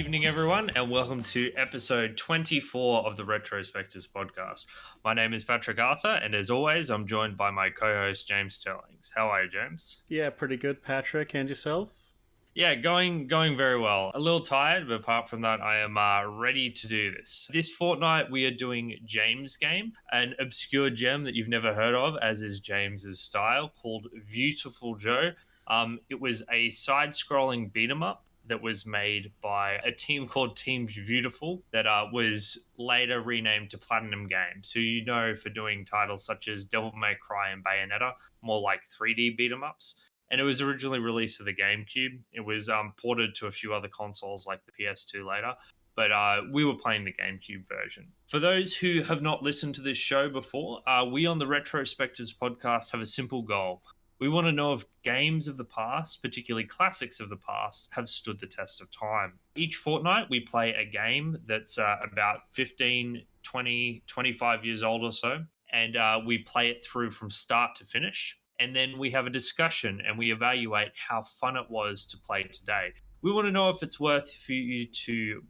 evening, everyone, and welcome to episode 24 of the Retrospectives podcast. My name is Patrick Arthur, and as always, I'm joined by my co-host James Sterlings. How are you, James? Yeah, pretty good, Patrick. And yourself? Yeah, going very well. A little tired, but apart from that, I am ready to do this. This fortnight, we are doing James Game, an obscure gem that you've never heard of, as is James's style, called Viewtiful Joe. It was a side-scrolling beat 'em up that was made by a team called Team Viewtiful that was later renamed to PlatinumGames, who you know for doing titles such as Devil May Cry and Bayonetta, more like 3D beat 'em ups. And it was originally released to the GameCube. It was ported to a few other consoles like the PS2 later, but we were playing the GameCube version. For those who have not listened to this show before, we on the Retrospectives podcast have a simple goal. We want to know if games of the past, particularly classics of the past, have stood the test of time. Each fortnight, we play a game that's about 15, 20, 25 years old or so, and we play it through from start to finish. And then we have a discussion and we evaluate how fun it was to play today. We want to know if it's worth for you to,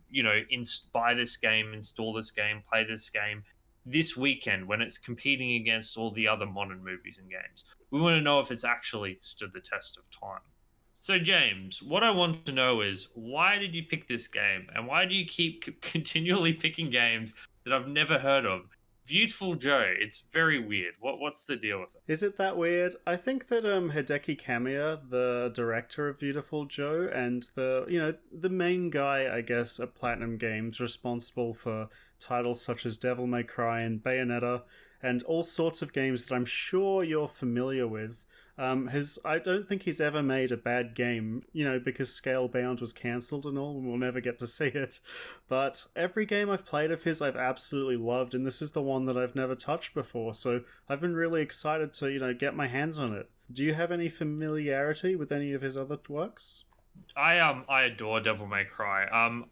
buy this game, install this game, play this game this weekend when it's competing against all the other modern movies and games. We want to know if it's actually stood the test of time. So, James, what I want to know is why did you pick this game and why do you keep continually picking games that I've never heard of? Viewtiful Joe, it's very weird. What's the deal with it? Is it that weird? I think that Hideki Kamiya, the director of Viewtiful Joe, and the main guy, I guess, at PlatinumGames, responsible for titles such as Devil May Cry and Bayonetta, and all sorts of games that I'm sure you're familiar with. I don't think he's ever made a bad game, because Scalebound was cancelled and all, and we'll never get to see it. But every game I've played of his, I've absolutely loved, and this is the one that I've never touched before, so I've been really excited to, get my hands on it. Do you have any familiarity with any of his other works? I adore Devil May Cry.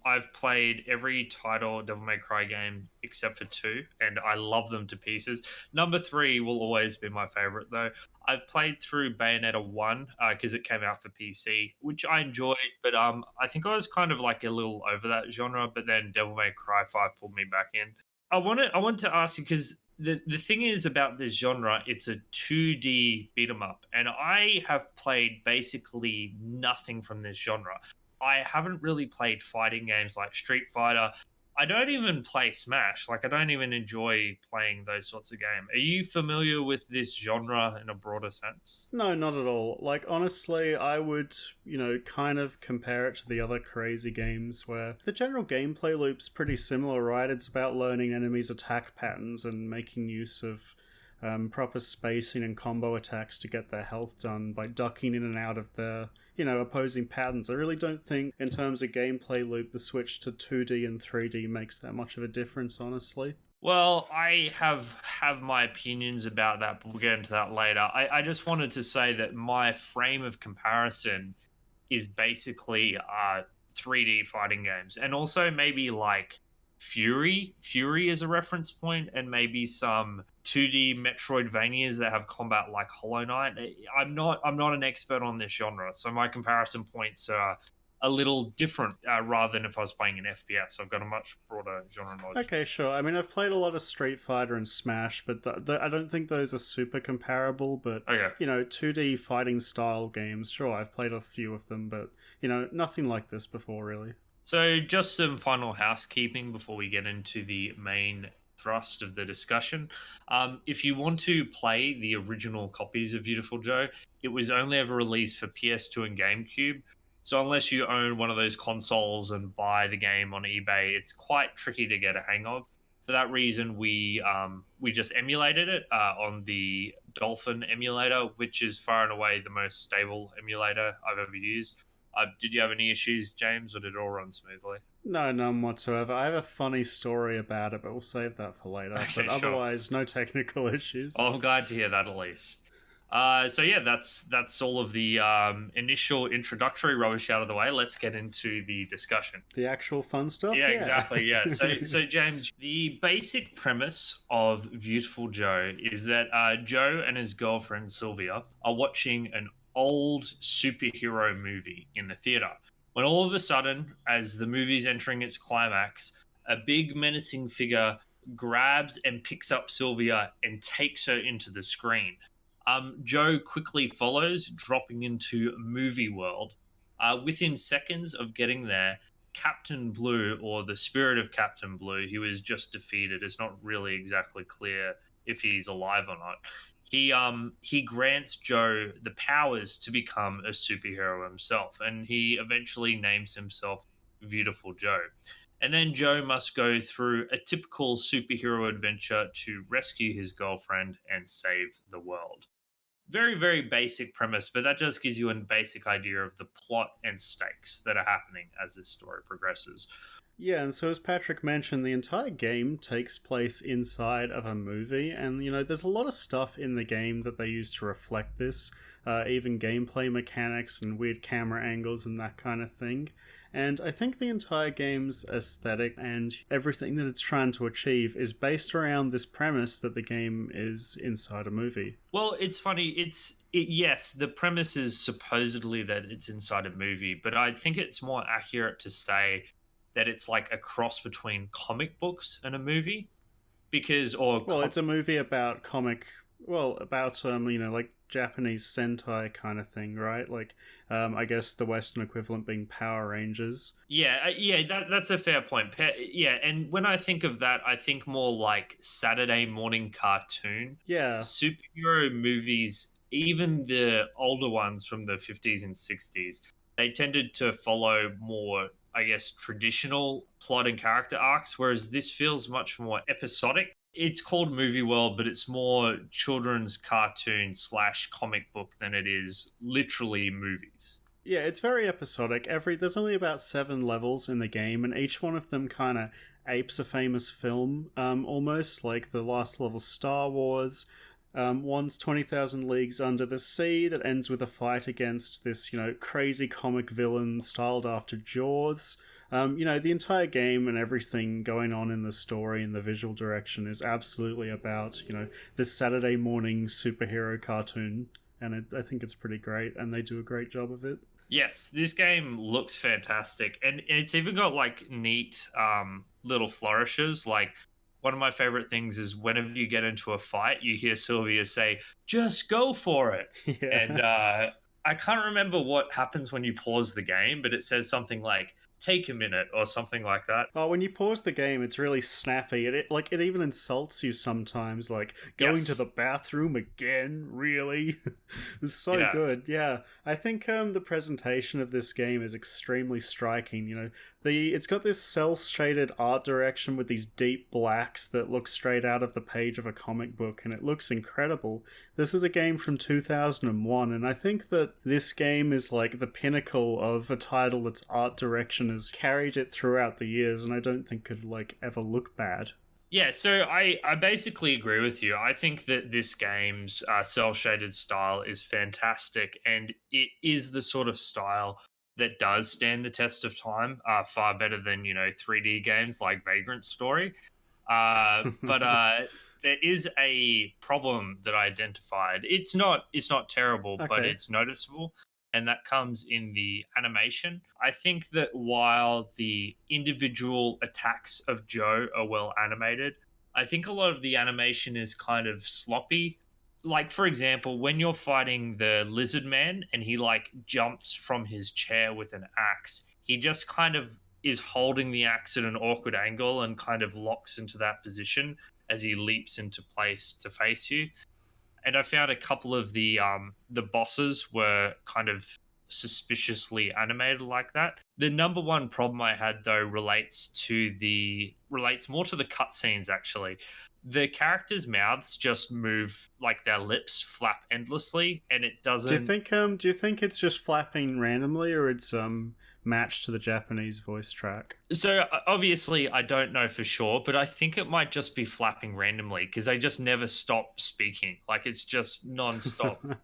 I've played every title Devil May Cry game except for 2, and I love them to pieces. Number 3 will always be my favorite though. I've played through Bayonetta 1 because it came out for PC, which I enjoyed, but I think I was kind of like a little over that genre. But then Devil May Cry 5 pulled me back in. I wanted to ask you because the thing is about this genre, it's a 2D beat 'em up, and I have played basically nothing from this genre. I haven't really played fighting games like Street Fighter. I don't even play Smash. Like I don't even enjoy playing those sorts of games. Are you familiar with this genre in a broader sense? No, not at all. Like, honestly, I would, kind of compare it to the other crazy games where the general gameplay loop's pretty similar, right? It's about learning enemies' attack patterns and making use of proper spacing and combo attacks to get their health done by ducking in and out of their, opposing patterns. I really don't think, in terms of gameplay loop, the switch to 2D and 3D makes that much of a difference, honestly. Well, I have my opinions about that, but we'll get into that later. I just wanted to say that my frame of comparison is basically 3D fighting games, and also maybe like Fury is a reference point, and maybe some 2D Metroidvanias that have combat like Hollow Knight. I'm not an expert on this genre, so my comparison points are a little different rather than if I was playing an FPS. I've got a much broader genre knowledge. Okay, sure. I mean, I've played a lot of Street Fighter and Smash, but I don't think those are super comparable. But, Okay. 2D fighting style games, sure, I've played a few of them, but, nothing like this before, really. So, just some final housekeeping before we get into the main thrust of the discussion. If you want to play the original copies of Viewtiful Joe, it was only ever released for PS2 and GameCube. So, unless you own one of those consoles and buy the game on eBay, it's quite tricky to get a hang of. For that reason, we just emulated it on the Dolphin emulator, which is far and away the most stable emulator I've ever used. Did you have any issues, James, or did it all run smoothly? No, none whatsoever. I have a funny story about it, but we'll save that for later. Okay, But otherwise, no technical issues. Well, I'm glad to hear that at least. So yeah, that's all of the initial introductory rubbish out of the way. Let's get into the discussion. The actual fun stuff? Yeah, exactly. Yeah. So James, the basic premise of Viewtiful Joe is that Joe and his girlfriend Sylvia are watching an old superhero movie in the theater when all of a sudden, as the movie's entering its climax, a big menacing figure grabs and picks up Sylvia and takes her into the screen. Joe quickly follows, dropping into movie world. Within seconds of getting there, Captain Blue, or the spirit of Captain Blue, he was just defeated. It's not really exactly clear if he's alive or not. He grants Joe the powers to become a superhero himself, and he eventually names himself Viewtiful Joe. And then Joe must go through a typical superhero adventure to rescue his girlfriend and save the world. Very, very basic premise, but that just gives you a basic idea of the plot and stakes that are happening as this story progresses. Yeah, and so as Patrick mentioned, the entire game takes place inside of a movie, and there's a lot of stuff in the game that they use to reflect this, even gameplay mechanics and weird camera angles and that kind of thing. And I think the entire game's aesthetic and everything that it's trying to achieve is based around this premise that the game is inside a movie. Well, it's funny. Yes, the premise is supposedly that it's inside a movie, but I think it's more accurate to say that it's like a cross between comic books and a movie, because Well, it's a movie about about like Japanese Sentai kind of thing, right? Like, I guess the Western equivalent being Power Rangers. yeah, that's a fair point. Yeah, and when I think of that, I think more like Saturday morning cartoon. Yeah, Superhero movies, even the older ones from the 50s and 60s, they tended to follow more, I guess, traditional plot and character arcs, whereas this feels much more episodic. It's called movie world, but it's more children's cartoon slash comic book than it is literally movies. yeah, it's very episodic. There's only about 7 levels in the game, and each one of them kind of apes a famous film, almost like the last level Star Wars. One's 20,000 Leagues Under the Sea that ends with a fight against this, crazy comic villain styled after Jaws. The entire game and everything going on in the story and the visual direction is absolutely about, this Saturday morning superhero cartoon. And I think it's pretty great, and they do a great job of it. Yes, this game looks fantastic, and it's even got like neat little flourishes. Like, one of my favorite things is whenever you get into a fight, you hear Sylvia say, "Just go for it," and Yeah. I can't remember what happens when you pause the game, but it says something like "Take a minute" or something like that. Oh, when you pause the game, it's really snappy. It even insults you sometimes, like going to Yes, the bathroom again. Really, it's so yeah. good. Yeah, I think the presentation of this game is extremely striking. It's got this cel shaded art direction with these deep blacks that look straight out of the page of a comic book, and it looks incredible. This is a game from 2001, and I think that this game is like the pinnacle of a title that's art direction has carried it throughout the years, and I don't think could like ever look bad. Yeah, so I basically agree with you. I think that this game's cell shaded style is fantastic, and it is the sort of style that does stand the test of time, far better than 3D games like Vagrant Story. But there is a problem that I identified. It's not terrible, but Okay. it's noticeable, and that comes in the animation. I think that while the individual attacks of Joe are well animated, I think a lot of the animation is kind of sloppy. Like, for example, when you're fighting the lizard man and he like jumps from his chair with an axe, he just kind of is holding the axe at an awkward angle and kind of locks into that position as he leaps into place to face you. And I found a couple of the bosses were kind of suspiciously animated like that. The number one problem I had though relates more to the cutscenes actually. The characters' mouths just move like their lips flap endlessly, and it doesn't. Do you think it's just flapping randomly, or it's matched to the Japanese voice track? So obviously, I don't know for sure, but I think it might just be flapping randomly because they just never stop speaking. Like, it's just non-stop Sure.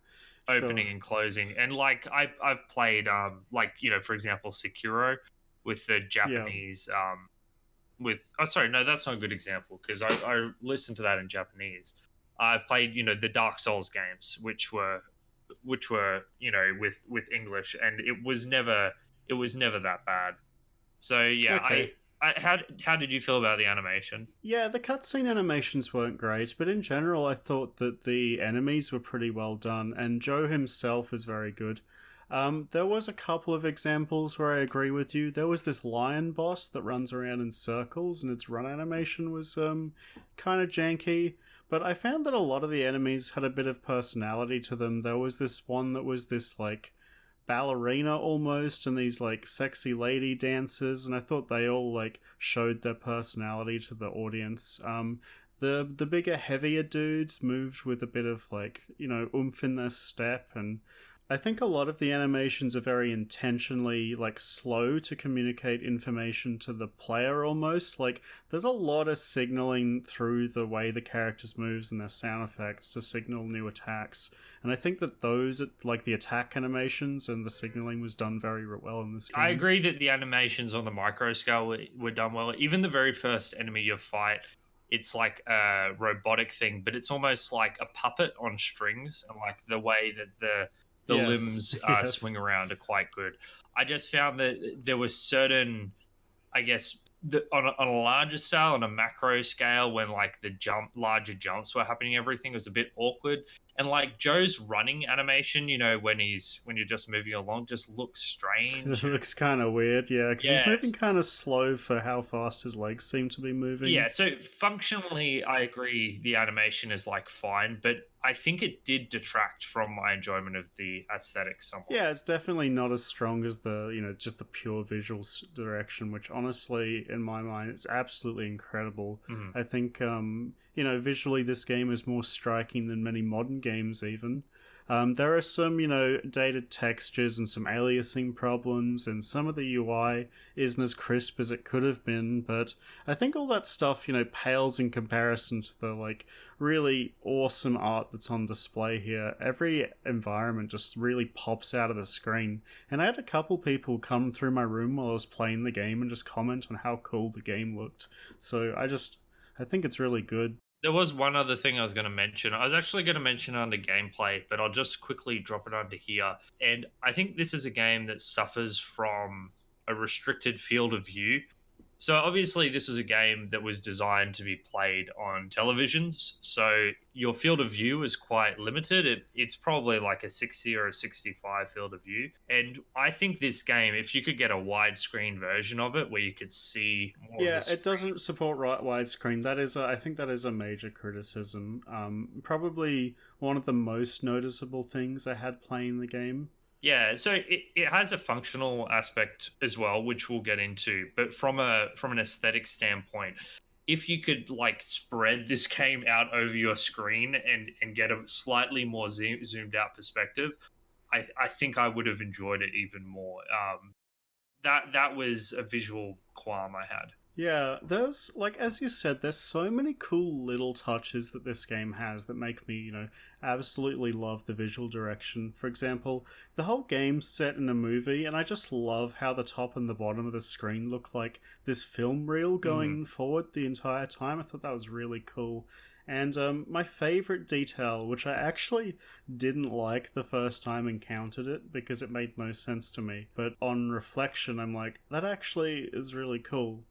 opening and closing. And like I've played like for example Sekiro with the Yeah. Japanese with oh sorry no that's not a good example because I listened to that in Japanese. I've played the Dark Souls games which were with English, and it was never it was never that bad. So yeah, Okay. how did you feel about the animation? Yeah, the cutscene animations weren't great, but in general, I thought that the enemies were pretty well done, and Joe himself is very good. There was a couple of examples where I agree with you. There was this lion boss that runs around in circles, and its run animation was kind of janky. But I found that a lot of the enemies had a bit of personality to them. There was this one that was this like ballerina almost, and these like sexy lady dancers, and I thought they all like showed their personality to the audience. The bigger, heavier dudes moved with a bit of like, oomph in their step, and I think a lot of the animations are very intentionally like slow to communicate information to the player almost. Like there's a lot of signaling through the way the characters moves and their sound effects to signal new attacks. And I think that those like the attack animations and the signaling was done very well in this I game. agree that the animations on the micro scale were done well. Even the very first enemy you fight, it's like a robotic thing, but it's almost like a puppet on strings, and like the way that the Yes. limbs Yes. swing around are quite good. I just found that there was certain, I guess, on a larger scale, on a macro scale, when like the larger jumps were happening, everything was a bit awkward. And like Joe's running animation, when you're just moving along, just looks It strange. looks kind of weird, yeah, because he's moving Yes. kind of slow for how fast his legs seem to be moving. Yeah, so functionally, I agree the animation is like fine, but I think it did detract from my enjoyment of the aesthetic somewhat. Yeah, it's definitely not as strong as the, just the pure visual direction, which honestly, in my mind, is absolutely incredible. Mhm. I think, visually this game is more striking than many modern games, even. There are some, dated textures and some aliasing problems, and some of the UI isn't as crisp as it could have been, but I think all that stuff, pales in comparison to the, like, really awesome art that's on display here. Every environment just really pops out of the screen. And I had a couple people come through my room while I was playing the game and just comment on how cool the game looked. So I think it's really good. There was one other thing I was going to mention. I was actually going to mention under gameplay, but I'll just quickly drop it onto here. And I think this is a game that suffers from a restricted field of view. So obviously, this is a game that was designed to be played on televisions. So your field of view is quite limited. It's probably like a 60 or a 65 field of view. And I think this game, if you could get a widescreen version of it where you could see more of the Yeah, it screen. doesn't support widescreen. I think that is a major criticism. Probably one of the most noticeable things I had playing the game. Yeah, so it has a functional aspect as well, which we'll get into. But from an aesthetic standpoint, if you could like spread this game out over your screen and get a slightly more zoomed out perspective, I think I would have enjoyed it even more. That was a visual qualm I had. Yeah, there's like as you said, there's so many cool little touches that this game has that make me, absolutely love the visual direction. For example, the whole game's set in a movie, and I just love how the top and the bottom of the screen look like this film reel Mhm. going forward the entire time. I thought that was really cool. And my favorite detail, which I actually didn't like the first time I encountered it because it made no sense to me, but on reflection, I'm like, that actually is really cool,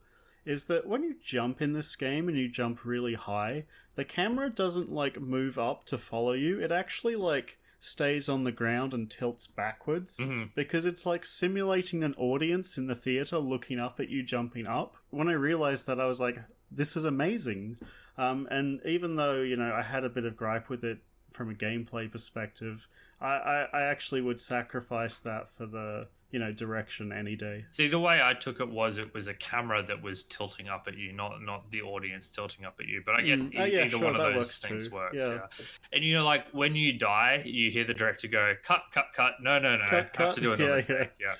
is that when you jump in this game and you jump really high, the camera doesn't like move up to follow you. It actually like stays on the ground and tilts backwards Mhm. because it's like simulating an audience in the theater looking up at you jumping up. When I realized that, I was like, this is amazing. And even though, I had a bit of gripe with it from a gameplay perspective, I actually would sacrifice that for the, direction any day. See, the way I took it was a camera that was tilting up at you, not the audience tilting up at you. But I guess Oh yeah, either sure, one of that those works things too. works, Yeah. yeah. And like when you die, you hear the director go, "Cut, cut, cut! No, no, no! Cut, Have to cut. do another Yeah, yeah. take." Yeah.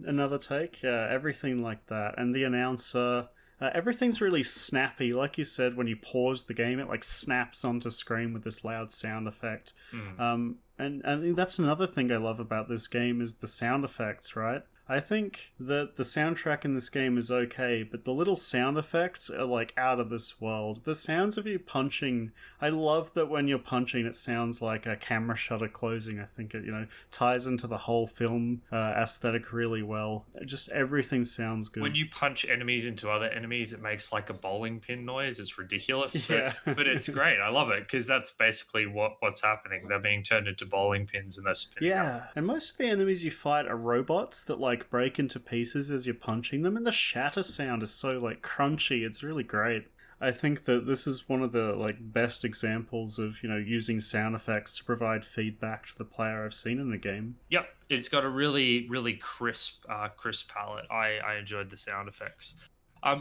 Another take. Yeah, everything like that. And the announcer, everything's really snappy. Like you said, when you pause the game, it like snaps onto screen with this loud sound effect. Mm. And that's another thing I love about this game is the sound effects, right? I think that the soundtrack in this game is okay, but the little sound effects are like out of this world. The sounds of you punching, I love that when you're punching, it sounds like a camera shutter closing. I think it, ties into the whole film aesthetic really well. Just everything sounds When good. you punch enemies into other enemies, it makes like a bowling pin noise. It's ridiculous, but Yeah. it's great. I love it because that's basically what's happening. They're being turned into bowling pins and they're spinning up. Yeah, and most of the enemies you fight are robots that like break into pieces as you're punching them, and the shatter sound is so like crunchy. It's really great. I think that this is one of the like best examples of using sound effects to provide feedback to the player I've seen in a game. Yep, it's got a really crisp crisp palette. I enjoyed the sound effects.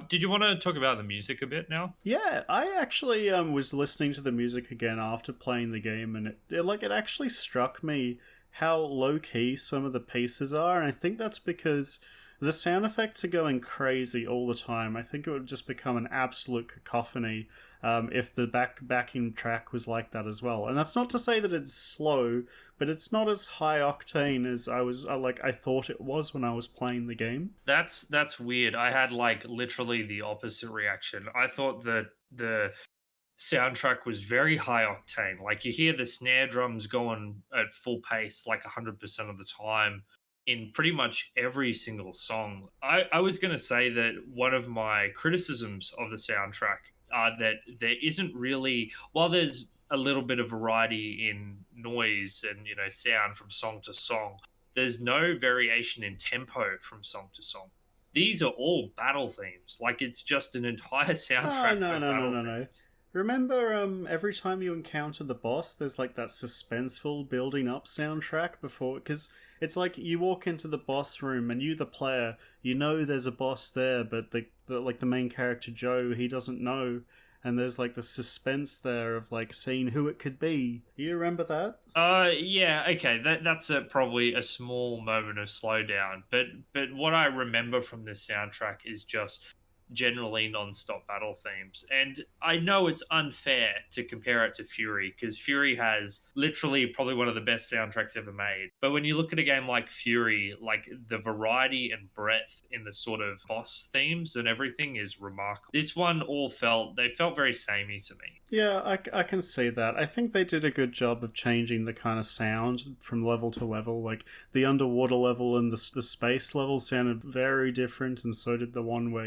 Did you want to talk about the music a bit now? Yeah, I actually was listening to the music again after playing the game, and it actually struck me how low key some of the pieces are, and I think that's because the sound effects are going crazy all the time. I think it would just become an absolute cacophony if the backing track was like that as well. And that's not to say that it's slow, but it's not as high octane as I thought it was when I was playing the game. That's weird. I had like literally the opposite reaction. I thought that the soundtrack was very high octane. Like you hear the snare drums going at full pace like 100% of the time in pretty much every single song. I was going to say that one of my criticisms of the soundtrack are that there isn't really, while there's a little bit of variety in noise and sound from song to song, there's no variation in tempo from song to song. These are all battle themes. Like it's just an entire Oh, soundtrack no, of no, no, battle no, no. themes. Remember, every time you encounter the boss, there's like that suspenseful building up soundtrack before, because it's like you walk into the boss room and you, the player, you know there's a boss there, but the main character Joe, he doesn't know, and there's like the suspense there of like seeing who it could be. You remember that? Yeah, okay. That's probably a small moment of slowdown, but what I remember from this soundtrack is just generally non-stop battle themes. And I know it's unfair to compare it to Fury because Fury has literally probably one of the best soundtracks ever made. But when you look at a game like Fury, like the variety and breadth in the sort of boss themes and everything is remarkable. This one all felt very samey to me. Yeah, I can see that. I think they did a good job of changing the kind of sound from level to level. Like the underwater level and the space level sounded very different, and so did the one where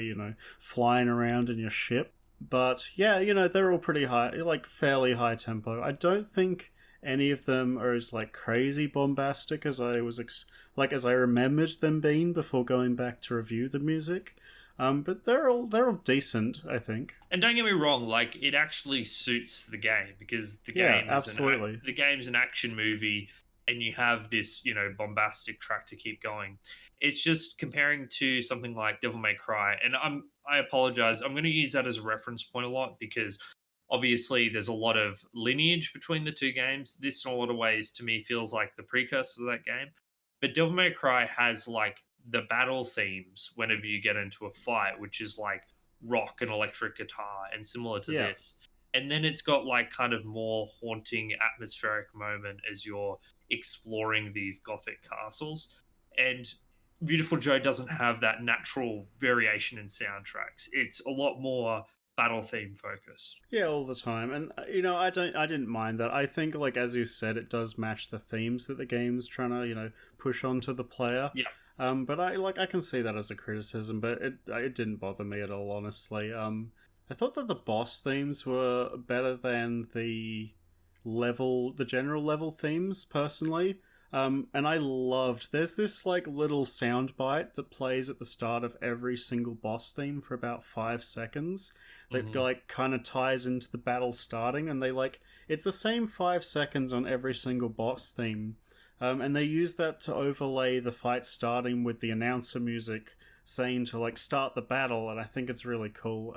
flying around in your ship. But yeah, they're all pretty high, like fairly high tempo. I don't think any of them are as like crazy bombastic as as I remembered them being before going back to review the music. But they're all decent, I think. And don't get me wrong, like it actually suits the game because Yeah, absolutely. the game's an action movie, and you have this bombastic track to keep going. It's just comparing to something like Devil May Cry, and I apologize. I'm going to use that as a reference point a lot because obviously there's a lot of lineage between the two games. This, in a lot of ways, to me feels like the precursor to that game. But Devil May Cry has like the battle themes whenever you get into a fight, which is like rock and electric guitar and similar to Yeah. this. And then it's got like kind of more haunting atmospheric moment as you're exploring these gothic castles. And Beautiful Joe doesn't have that natural variation in soundtracks. It's a lot more battle theme focused. Yeah, all the time. And I didn't mind that. I think like as you said, it does match the themes that the game's trying to, push onto the player. Yeah. But I can see that as a criticism, but it didn't bother me at all, honestly. I thought that the boss themes were better than the general level themes, personally. And I loved. There's this like little sound bite that plays at the start of every single boss theme for about 5 seconds. That Mhm. like kind of ties into the battle starting, and it's the same 5 seconds on every single boss theme. And they use that to overlay the fight starting with the announcer music saying to like start the battle, and I think it's really cool.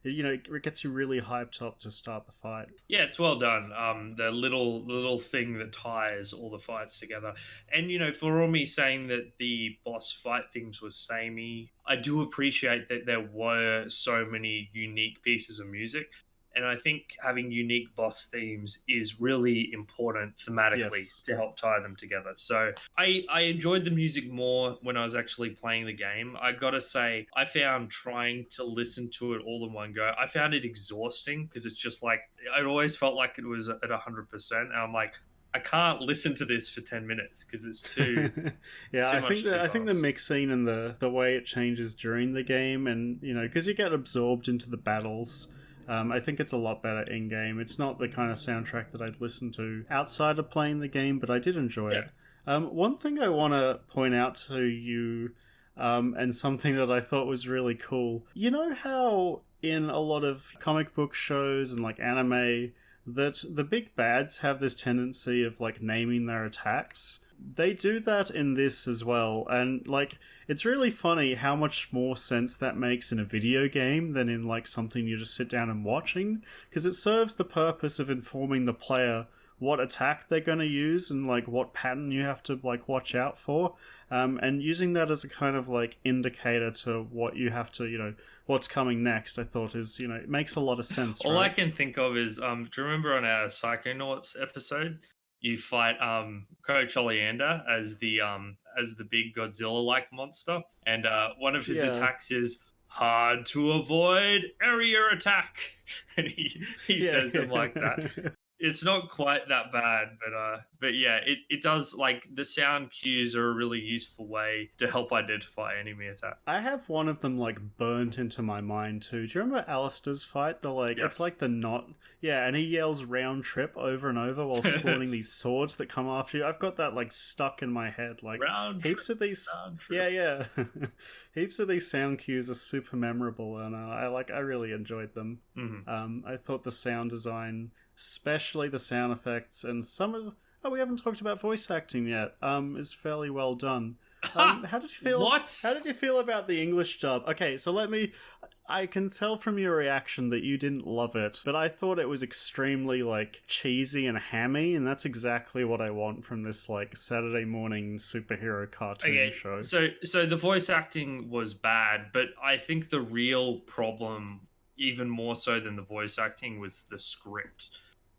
It gets you really hyped up to start the fight. Yeah, it's well done. The little thing that ties all the fights together, and for all me saying that the boss fight things were samey, I do appreciate that there were so many unique pieces of music, And I think having unique boss themes is really important thematically Yes. to help tie them together. So I enjoyed the music more when I was actually playing the game. I gotta say, I found trying to listen to it all in one go, I found it exhausting because it's just like, it always felt like it was at 100%. And I'm like, I can't listen to this for 10 minutes because it's Yeah, too I think much too I think the fast. mixing and the way it changes during the game, and because you get absorbed into the battles. I think it's a lot better in game. It's not the kind of soundtrack that I'd listen to outside of playing the game, but I did enjoy Yeah. it. One thing I want to point out to you, and something that I thought was really cool. You know how in a lot of comic book shows and like anime, that the big bads have this tendency of like naming their attacks. They do that in this as well, and like it's really funny how much more sense that makes in a video game than in like something you just sit down and watching, because it serves the purpose of informing the player what attack they're going to use and like what pattern you have to like watch out for, and using that as a kind of like indicator to what you have to what's coming next. I thought is it makes a lot of sense, All I right? can think of is do you remember on our Psychonauts episode you fight Coach Oleander as the big Godzilla like monster, and one of his Yeah. attacks is hard to avoid area attack, and he Yeah. says them like that. It's not quite that bad, but yeah, it does, like, the sound cues are a really useful way to help identify enemy attack. I have one of them like burnt into my mind too. Do you remember Alistair's fight? The like it's Yes. like the knot. Yeah, and he yells round trip over and over while spawning these swords that come after you. I've got that like stuck in my head. Like Round trip, heaps of these round trip. yeah, yeah. Heaps of these sound cues are super memorable, and I really enjoyed them. Mhm. I thought the sound design, especially the sound effects and some of oh, we haven't talked about voice acting yet. Is fairly well done. How did you feel? What? How did you feel about the English dub? Okay, so let me. I can tell from your reaction that you didn't love it, but I thought it was extremely like cheesy and hammy, and that's exactly what I want from this like Saturday morning superhero cartoon Okay, show. so the voice acting was bad, but I think the real problem, even more so than the voice acting, was the script,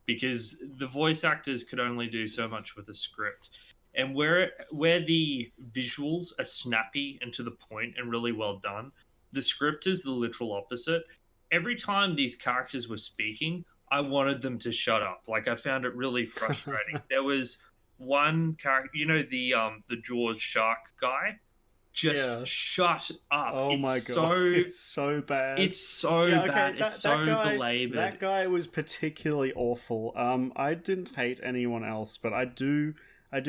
because the voice actors could only do so much with a script, and where the visuals are snappy and to the point and really well done, the script is the literal opposite. Every time these characters were speaking, I wanted them to shut up. Like, I found it really frustrating. There was one character, the Jaws shark guy, just Yeah. shut up. Oh my god, it's so bad. It's so Yeah, okay, bad. It's so that belabored. guy was particularly awful. I didn't hate anyone else, but I do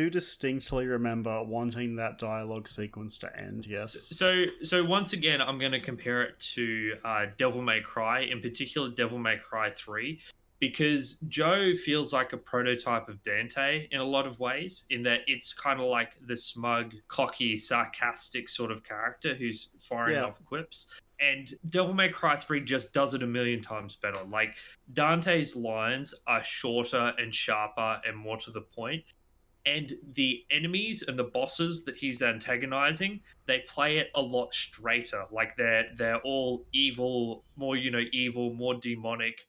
distinctly remember wanting that dialogue sequence to end. Yes. So once again, I'm going to compare it to Devil May Cry, in particular Devil May Cry 3, because Joe feels like a prototype of Dante in a lot of ways, in that it's kind of like the smug, cocky, sarcastic sort of character who's firing Yeah. off quips. And Devil May Cry 3 just does it a million times better. Like, Dante's lines are shorter and sharper and more to the point, and the enemies and the bosses that he's antagonizing, they play it a lot straighter. Like, they're all evil, more evil, more demonic,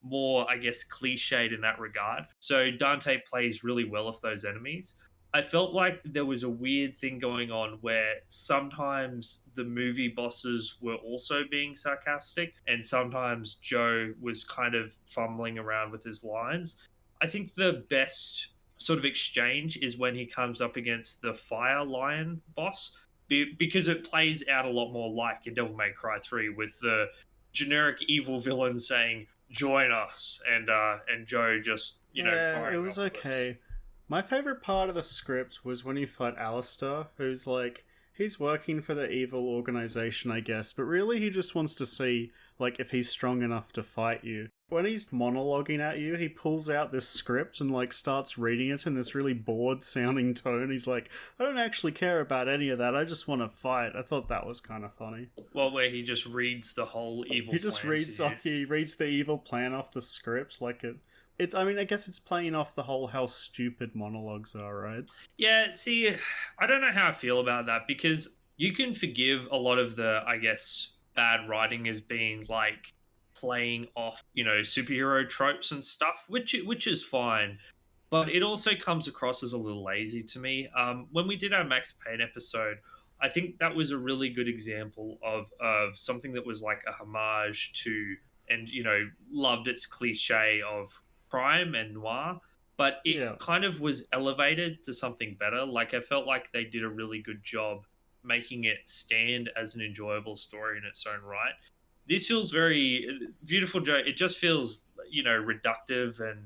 more, I guess, cliched in that regard. So Dante plays really well with those enemies. I felt like there was a weird thing going on where sometimes the movie bosses were also being sarcastic, and sometimes Joe was kind of fumbling around with his lines. I think the best sort of exchange is when he comes up against the Fire Lion boss, because it plays out a lot more like in Devil May Cry 3, with the generic evil villain saying "Join us," and Joe just Yeah, it firing was off clips. okay. My favorite part of the script was when you fight Alistair, who's like he's working for the evil organization, I guess, but really he just wants to see like if he's strong enough to fight you. When he's monologuing at you, he pulls out this script and like starts reading it in this really bored sounding tone. He's like, I don't actually care about any of that. I just want to fight. I thought that was kind of funny. Well, where he just reads the whole evil He just plan to reads you. he reads the evil plan off the script like it's I mean I guess it's playing off the whole how stupid monologues are, right? Yeah, see, I don't know how I feel about that, because you can forgive a lot of the, I guess, bad writing as being like playing off, superhero tropes and stuff, which is fine. But it also comes across as a little lazy to me. When we did our Max Payne episode, I think that was a really good example of something that was like a homage to, and loved its cliche of crime and noir, but it Yeah. kind of was elevated to something better. Like I felt like they did a really good job making it stand as an enjoyable story in its own right. This feels very Beautiful Joe. It just feels reductive and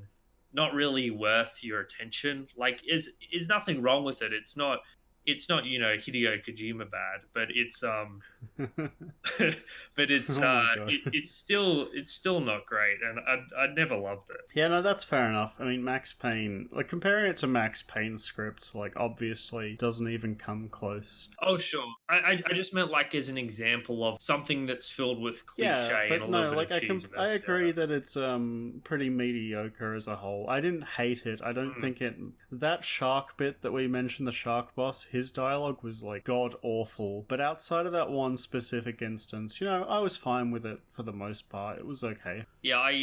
not really worth your attention. Like is nothing wrong with it. It's not Hideo Kojima bad, but but it's Oh my god. it's still not great, and I never loved it. Yeah, no, that's fair enough. I mean, Max Payne, like comparing it to Max Payne's script, like obviously doesn't even come close. Oh sure, I just meant like as an example of something that's filled with Yeah, cliche and a but little no, bit of like I cheesiness. agree that it's pretty mediocre as a whole. I didn't hate it. I don't Mm. think it that shark bit that we mentioned, the shark boss, his dialogue was like god awful. But outside of that one specific instance, I was fine with it for the most part. It was okay. Yeah, I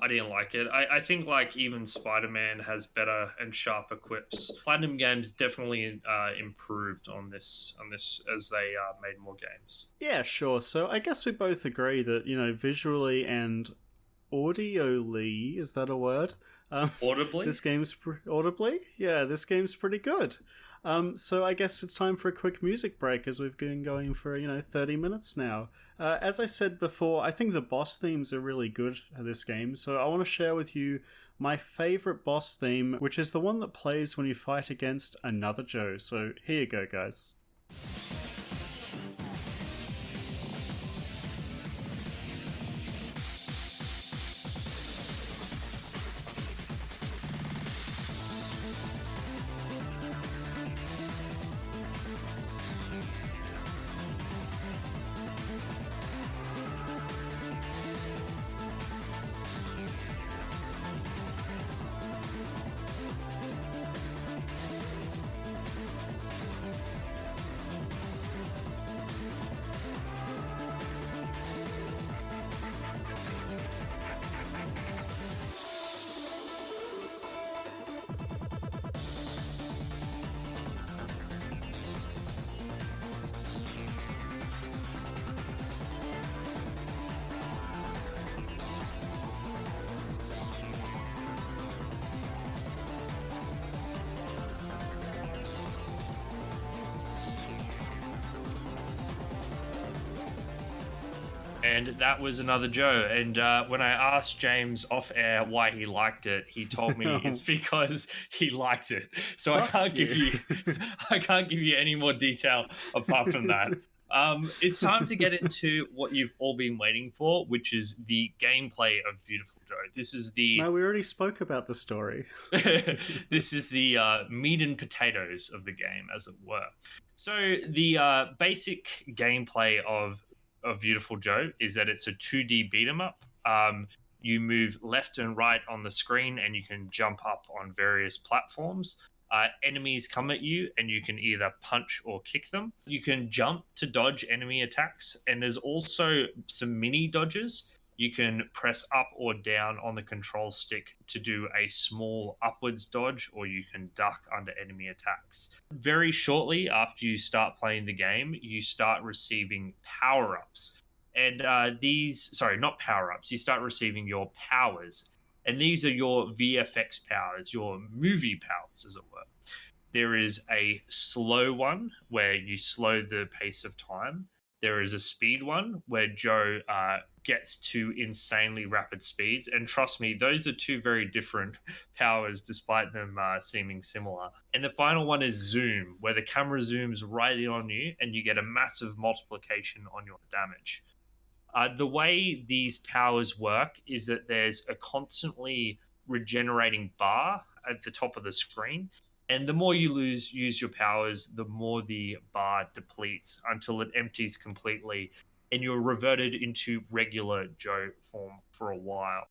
didn't like it. I think like even Spider-Man has better and sharper quips. Platinum Games definitely improved on this as they made more games. Yeah, sure. So I guess we both agree that, visually and audioly, is that a word? Um, Audibly. this game's audibly? Yeah, this game's pretty good. So I guess it's time for a quick music break as we've been going for 30 minutes now. As I said before, I think the boss themes are really good for this game. So I want to share with you my favorite boss theme, which is the one that plays when you fight against another Joe. So here you go, guys. And that was another Joe. And when I asked James off air why he liked it, he told me it's because he liked it. So I Fuck can't give you. you, I can't give you any more detail apart from that. It's time to get into what you've all been waiting for, which is the gameplay of Beautiful Joe. This is the No, we already spoke about the story. this is the meat and potatoes of the game, as it were. So the basic gameplay of Beautiful Joe is that it's a 2D beat 'em up. You move left and right on the screen, and you can jump up on various platforms. Enemies come at you, and you can either punch or kick them. You can jump to dodge enemy attacks, and there's also some mini dodges. You can press up or down on the control stick to do a small upwards dodge, or you can duck under enemy attacks. Very shortly after you start playing the game, you start receiving power ups. And sorry, not power ups, you start receiving your powers. And these are your VFX powers, your movie powers, as it were. There is a slow one where you slow the pace of time. There is a speed one where Joe gets to insanely rapid speeds. And trust me, those are two very different powers, despite them seeming similar. And the final one is zoom, where the camera zooms right in on you and you get a massive multiplication on your damage. The way these powers work is that there's a constantly regenerating bar at the top of the screen. And the more you use your powers, the more the bar depletes until it empties completely and you're reverted into regular Joe form for a while.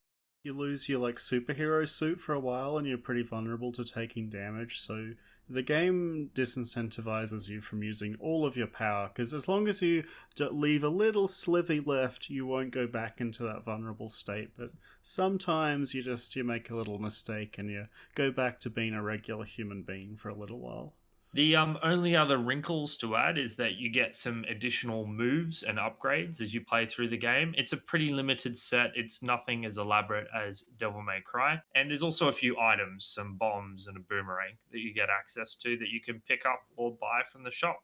You lose your like superhero suit for a while and you're pretty vulnerable to taking damage, so the game disincentivizes you from using all of your power, because as long as you leave a little slivy left, you won't go back into that vulnerable state. But sometimes you make a little mistake and you go back to being a regular human being for a little while. The only other wrinkles to add is that you get some additional moves and upgrades as you play through the game. It's a pretty limited set. It's nothing as elaborate as Devil May Cry. And there's also a few items, some bombs and a boomerang that you get access to that you can pick up or buy from the shop.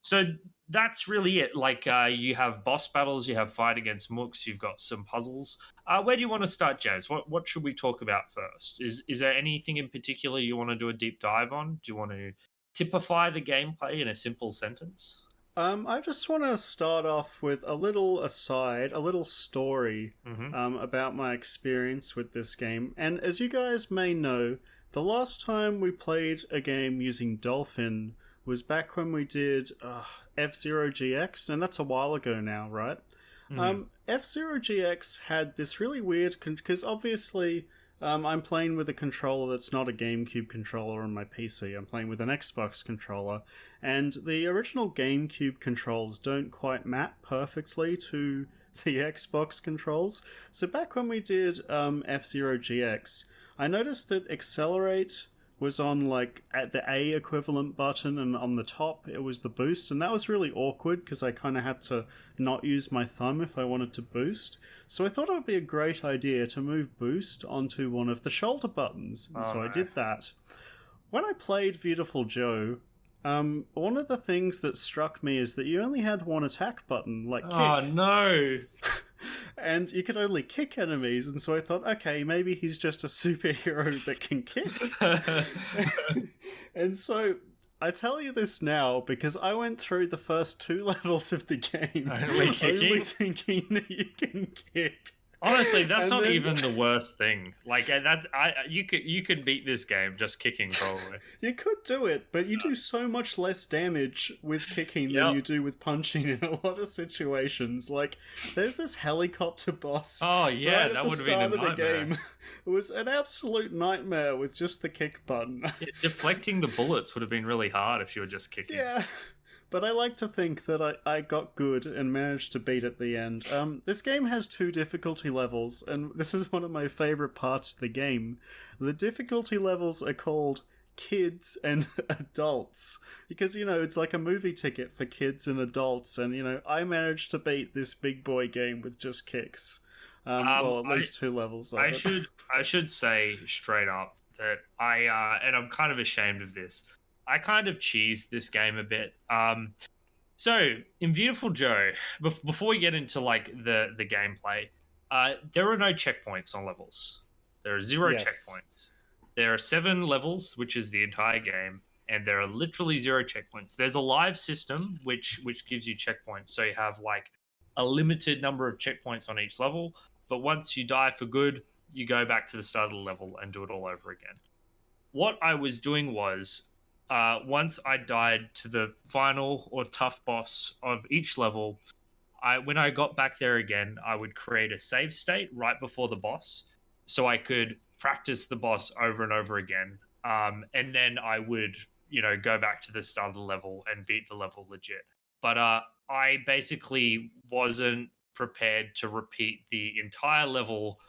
So that's really it. Like you have boss battles, you have fight against mooks, you've got some puzzles. Where do you want to start, James? What should we talk about first? Is there anything in particular you want to do a deep dive on? Do you want to typify the gameplay in a simple sentence? I just want to start off with a little aside, a little story Hmm. about my experience with this game. And as you guys may know, the last time we played a game using Dolphin was back when we did F-Zero GX, and that's a while ago now, right? Hmm. F-Zero GX had this really weird, because obviously I'm playing with a controller that's not a GameCube controller on my PC. I'm playing with an Xbox controller, and the original GameCube controls don't quite map perfectly to the Xbox controls. So back when we did F-Zero GX, I noticed that Accelerate was on like at the A equivalent button, and on the top it was the boost, and that was really awkward because I kind of had to not use my thumb if I wanted to boost. So I thought it would be a great idea to move boost onto one of the shoulder buttons, and so I did that. When I played Viewtiful Joe, one of the things that struck me is that you only had one attack button, like kick. Oh no! And you could only kick enemies, and so I thought, okay, maybe he's just a superhero that can kick. And so I tell you this now because I went through the first 2 levels of the game Only kicking? only thinking that you can kick. Honestly, that's And not then- even the worst thing. Like you could beat this game just kicking probably. You could do it, but you do so much less damage with kicking Yep. than you do with punching in a lot of situations. Like, there's this helicopter boss. Oh yeah, right at that the would have been a start of the nightmare. game. It was an absolute nightmare with just the kick button. Deflecting the bullets would have been really hard if you were just kicking. Yeah. But I like to think that I got good and managed to beat at the end. This game has 2 difficulty levels, and this is one of my favourite parts of the game. The difficulty levels are called kids and adults, because, it's like a movie ticket for kids and adults, and, I managed to beat this big boy game with just kicks. Well, at least 2 levels of it. I should say straight up that and I'm kind of ashamed of this. I kind of cheesed this game a bit. So in Beautiful Joe, before we get into like the gameplay, there are no checkpoints on levels. There are 0 Yes. checkpoints. There are 7 levels, which is the entire game, and there are literally 0 checkpoints. There's a live system which gives you checkpoints, so you have like a limited number of checkpoints on each level. But once you die for good, you go back to the start of the level and do it all over again. What I was doing was, once I died to the final or tough boss of each level, when I got back there again, I would create a save state right before the boss, so I could practice the boss over and over again. And then I would, go back to the start of the level and beat the level legit. But I basically wasn't prepared to repeat the entire level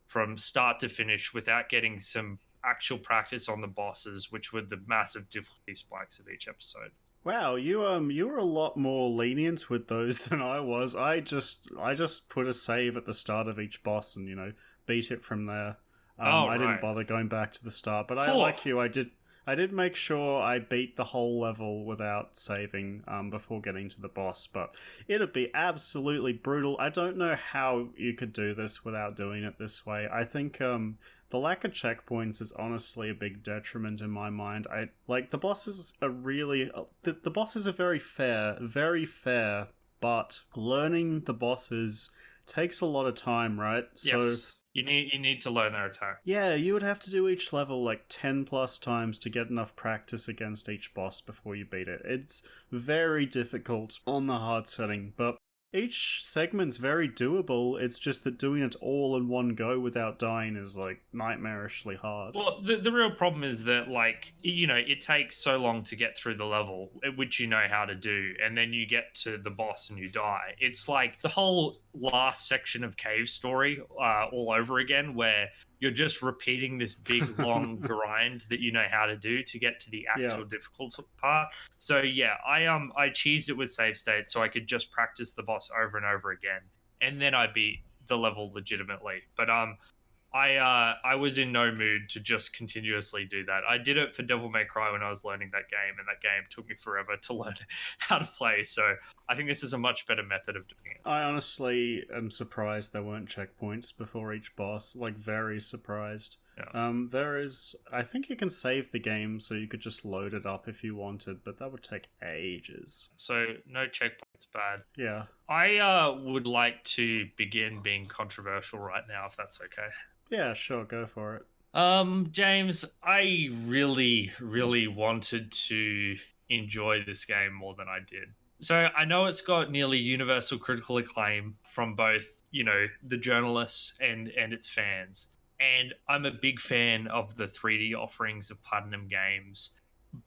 from start to finish without getting some actual practice on the bosses, which were the massive difficulty spikes of each episode. Wow, you were a lot more lenient with those than I was. I just put a save at the start of each boss and beat it from there. I didn't bother going back to the start, but I like you. I did make sure I beat the whole level without saving before getting to the boss, but it'd be absolutely brutal. I don't know how you could do this without doing it this way. I think the lack of checkpoints is honestly a big detriment in my mind. The bosses are really the bosses are very fair, but learning the bosses takes a lot of time, right? Yes. You need to learn their attack. Yeah, you would have to do each level like 10 plus times to get enough practice against each boss before you beat it. It's very difficult on the hard setting, but Each segment's very doable. It's just that doing it all in one go without dying is like nightmarishly hard. Well, the real problem is that, like, it takes so long to get through the level, which you know how to do, and then you get to the boss and you die. It's like the whole last section of Cave Story all over again, where you're just repeating this big long grind that you know how to do to get to the Yeah. actual difficult part. So yeah, I cheesed it with save states so I could just practice the boss over and over again, and then I beat the level legitimately. But I was in no mood to just continuously do that. I did it for Devil May Cry when I was learning that game, and that game took me forever to learn how to play. So I think this is a much better method of doing it. I honestly am surprised there weren't checkpoints before each boss. Like, very surprised. Yeah. There is. I think you can save the game, so you could just load it up if you wanted, but that would take ages. So no checkpoints bad. Yeah. I would like to begin being controversial right now, if that's okay. Yeah, sure, go for it. James, I really, really wanted to enjoy this game more than I did. So I know it's got nearly universal critical acclaim from both, the journalists and its fans. And I'm a big fan of the 3D offerings of Platinum Games.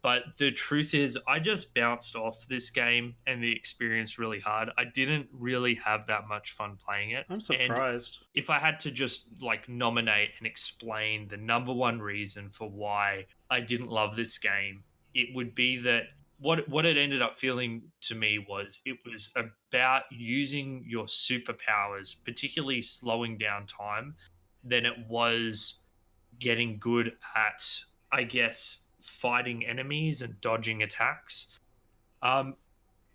But the truth is, I just bounced off this game and the experience really hard. I didn't really have that much fun playing it. I'm And surprised. if I had to just like nominate and explain the number one reason for why I didn't love this game, it would be that what it ended up feeling to me was it was about using your superpowers, particularly slowing down time, than it was getting good at, I guess, fighting enemies and dodging attacks. Um,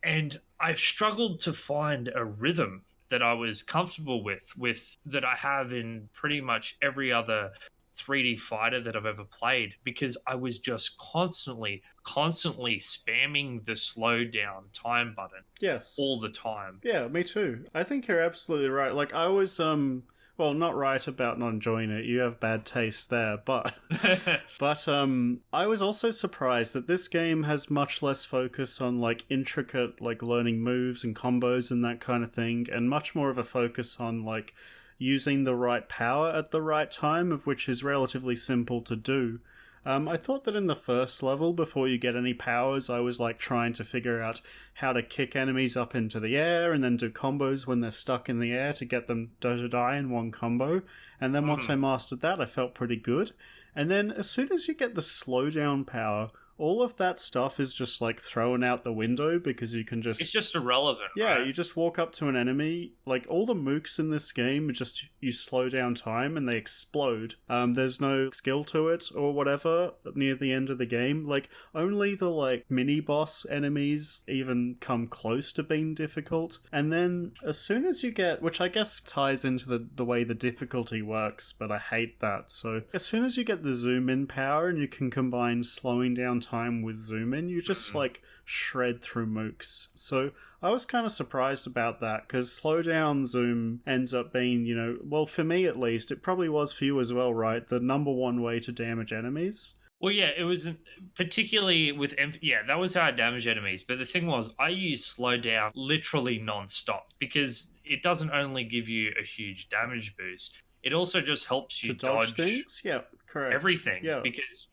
and I've struggled to find a rhythm that I was comfortable with that I have in pretty much every other 3D fighter that I've ever played, because I was just constantly spamming the slow down time button Yes. all the time. Yeah, me too. I think you're absolutely right. Like, I was, well, not right about not enjoying it. You have bad taste there, but I was also surprised that this game has much less focus on like intricate like learning moves and combos and that kind of thing, and much more of a focus on like using the right power at the right time, of which is relatively simple to do. I thought that in the first level, before you get any powers, I was like trying to figure out how to kick enemies up into the air and then do combos when they're stuck in the air to get them to die in one combo. And then once I mastered that, I felt pretty good. And then as soon as you get the slowdown power, all of that stuff is just like thrown out the window, because you can just... It's just irrelevant. Yeah, right? you just walk up to an enemy. Like, all the mooks in this game are just, you slow down time and they explode. There's no skill to it or whatever near the end of the game. Like, only the like mini boss enemies even come close to being difficult. And then as soon as you get, which I guess ties into the way the difficulty works, but I hate that. So as soon as you get the zoom in power and you can combine slowing down time with zoom in, you just like shred through mooks. So I was kind of surprised about that, because slow down zoom ends up being, well, for me at least, it probably was for you as well, right? The number one way to damage enemies. Well, yeah, it was particularly with yeah, that was how I damaged enemies. But the thing was, I used slow down literally non-stop, because it doesn't only give you a huge damage boost, it also just helps you To dodge dodge things? Yeah, correct. everything, Yeah. because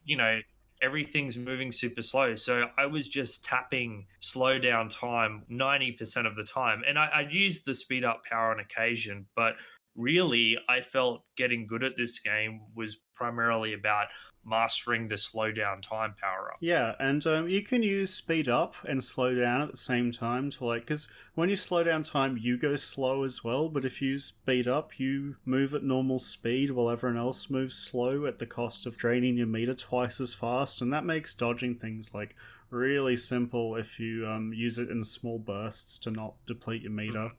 everything's moving super slow. So I was just tapping slow down time 90% of the time, and I'd use the speed up power on occasion, but really I felt getting good at this game was primarily about mastering the slow down time power up. Yeah, and you can use speed up and slow down at the same time to like, because when you slow down time, you go slow as well. But if you speed up, you move at normal speed while everyone else moves slow at the cost of draining your meter twice as fast, and that makes dodging things like really simple if you use it in small bursts to not deplete your meter.